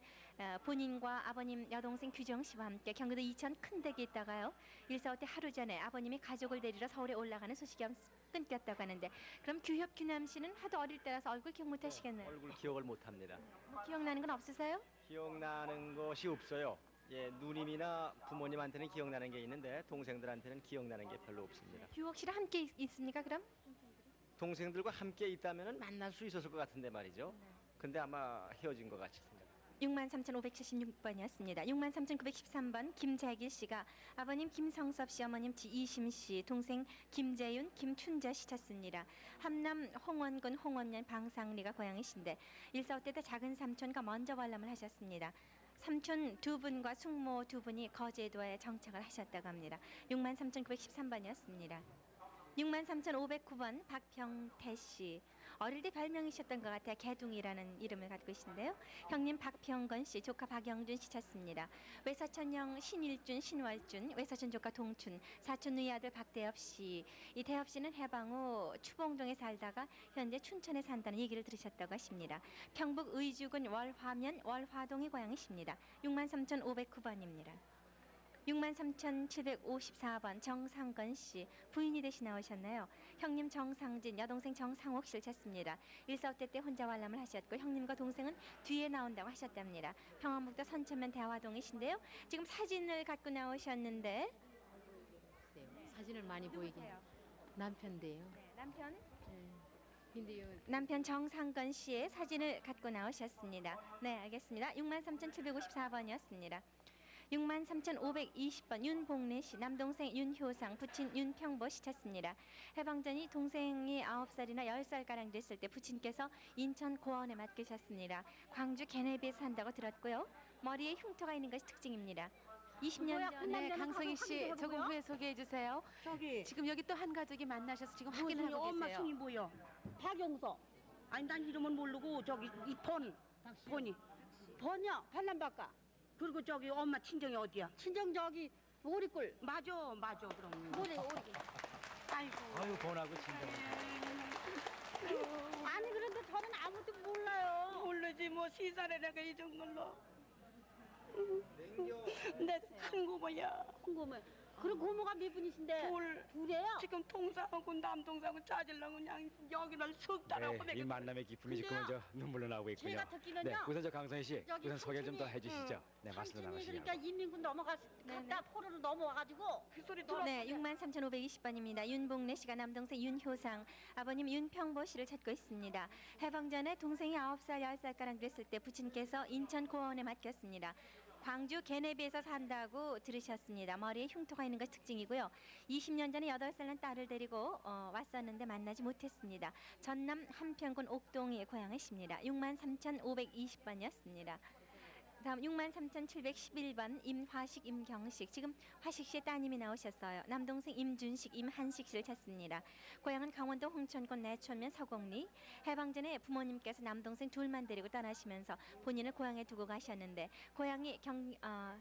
본인과 아버님 여동생 규정 씨와 함께 경기도 이천 큰댁에 있다가요. 1.45 때 하루 전에 아버님이 가족을 데리러 서울에 올라가는 소식이 끊겼다고 하는데 그럼 규협, 규남 씨는 하도 어릴 때라서 얼굴 기억 못하시겠네요.
얼굴 기억을 못합니다.
기억나는 건 없으세요?
기억나는 것이 없어요. 예, 누님이나 부모님한테는 기억나는 게 있는데 동생들한테는 기억나는 게 별로 없습니다.
규옥 씨랑 함께 있습니까 그럼?
동생들과 함께 있다면 만날 수 있었을 것 같은데 말이죠. 근데 아마 헤어진 것 같이 생각합니다.
63,576번이었습니다. 63,913번 김재길 씨가 아버님 김성섭 씨, 어머님 지이심 씨, 동생 김재윤, 김춘자 씨 찾습니다. 함남 홍원군 홍원면 방상리가 고향이신데 1.45 때 작은 삼촌과 먼저 월남을 하셨습니다. 삼촌 2분과 숙모 2분이 거제도에 정착을 하셨다고 합니다. 63,913번이었습니다. 63,509번 박병태 씨. 어릴 때 별명이셨던 것 같아요. 개둥이라는 이름을 갖고 계신데요. 형님 박병건 씨, 조카 박영준 씨 찾습니다. 외사촌 형 신일준, 신월준, 외사촌 조카 동춘, 사촌 누이 아들 박대엽 씨. 이 대엽 씨는 해방 후 추봉동에 살다가 현재 춘천에 산다는 얘기를 들으셨다고 하십니다. 평북 의주군 월화면 월화동이 고향이십니다. 63,509번입니다. 63,754번 정상건 씨, 부인이 되시 나오셨나요? 형님 정상진, 여동생 정상옥 씨를 찾습니다. 일사후퇴 때 혼자 관람을 하셨고 형님과 동생은 뒤에 나온다고 하셨답니다. 평안북도 선천면 대화동이신데요. 지금 사진을 갖고 나오셨는데
사진을 많이 보이긴 남편인데요.
네, 남편?
근데요.
남편 정상건 씨의 사진을 갖고 나오셨습니다. 네, 알겠습니다. 63,754번이었습니다. 63,520번 윤봉래 씨, 남동생 윤효상, 부친 윤평보 씨 찾습니다. 해방전이 동생이 9살이나 10살가량 됐을 때 부친께서 인천 고원에 맡기셨습니다. 광주 개내비에 산다고 들었고요. 머리에 흉터가 있는 것이 특징입니다. 20년 전에
네, 강성희 씨 조금 후에 소개해 주세요.
저기
지금 여기 또 한 가족이 만나셔서 지금 확인을 하고
엄마
계세요.
성이 뭐요? 박용서. 아니 난 이름은 모르고 저기 이 번이 번이요 반란바까. 그리고 저기 엄마 친정이 어디야? 친정 저기 오리꿀. 맞아 그럼. 오리. 아이고.
아유 번하고 친정.
아니 그런데 저는 아무도 몰라요.
모르지 뭐 시살에 내가 잊은 걸로. 내큰 고모야.
큰 고모. 그리고 고모가 몇 분이신데? 둘이에요?
지금 동생하고 남동생하고 찾으려고 그냥 여기를 석 달하고
네, 이 만남의 기쁨이 지금 저 눈물로 나오고 있군요.
제가 듣기는요.
네, 우선 저 강성희 씨
여기
우선 소개 좀 더
삼촌이,
해주시죠. 네, 말씀
삼촌이
나누시죠.
그러니까 인민군 갔다 포로로 넘어와가지고 그 소리 들어.
네, 63,520번입니다. 윤봉래 씨가 남동생 윤효상, 아버님 윤평보 씨를 찾고 있습니다. 해방 전에 동생이 9살, 10살가량 됐을 때 부친께서 인천 고원에 맡겼습니다. 광주 개내비에서 산다고 들으셨습니다. 머리에 흉터가 있는 것이 특징이고요. 20년 전에 8살 난 딸을 데리고 왔었는데 만나지 못했습니다. 전남 한평군 옥동의 고향이십니다. 63,520번이었습니다. 다음 63,711번 임화식, 임경식. 지금 화식 씨의 따님이 나오셨어요. 남동생 임준식, 임한식 씨를 찾습니다. 고향은 강원도 홍천군 내천면 서곡리. 해방 전에 부모님께서 남동생 둘만 데리고 떠나시면서 본인을 고향에 두고 가셨는데 고향이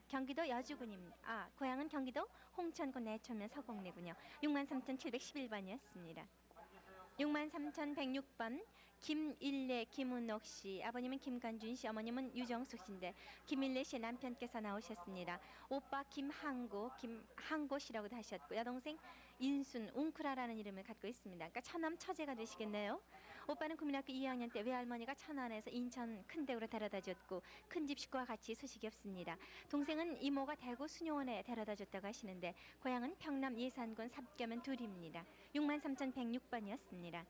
경기도 여주군입니다. 고향은 경기도 홍천군 내천면 서곡리군요. 63,711번이었습니다. 63,106번 김일래, 김은옥 씨, 아버님은 김관준 씨, 어머님은 유정숙 씨인데 김일래 씨의 남편께서 나오셨습니다. 오빠 김항고 씨라고도 하셨고 여동생 인순, 웅크라라는 이름을 갖고 있습니다. 그러니까 처남 처제가 되시겠네요. 오빠는 국민학교 2학년 때 외할머니가 천안에서 인천 큰대구로 데려다줬고 큰집 식구와 같이 소식이 없습니다. 동생은 이모가 대구 수녀원에 데려다줬다고 하시는데 고향은 평남 예산군 삽교면 둘입니다. 63,106번이었습니다.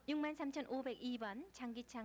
63,502번 장기창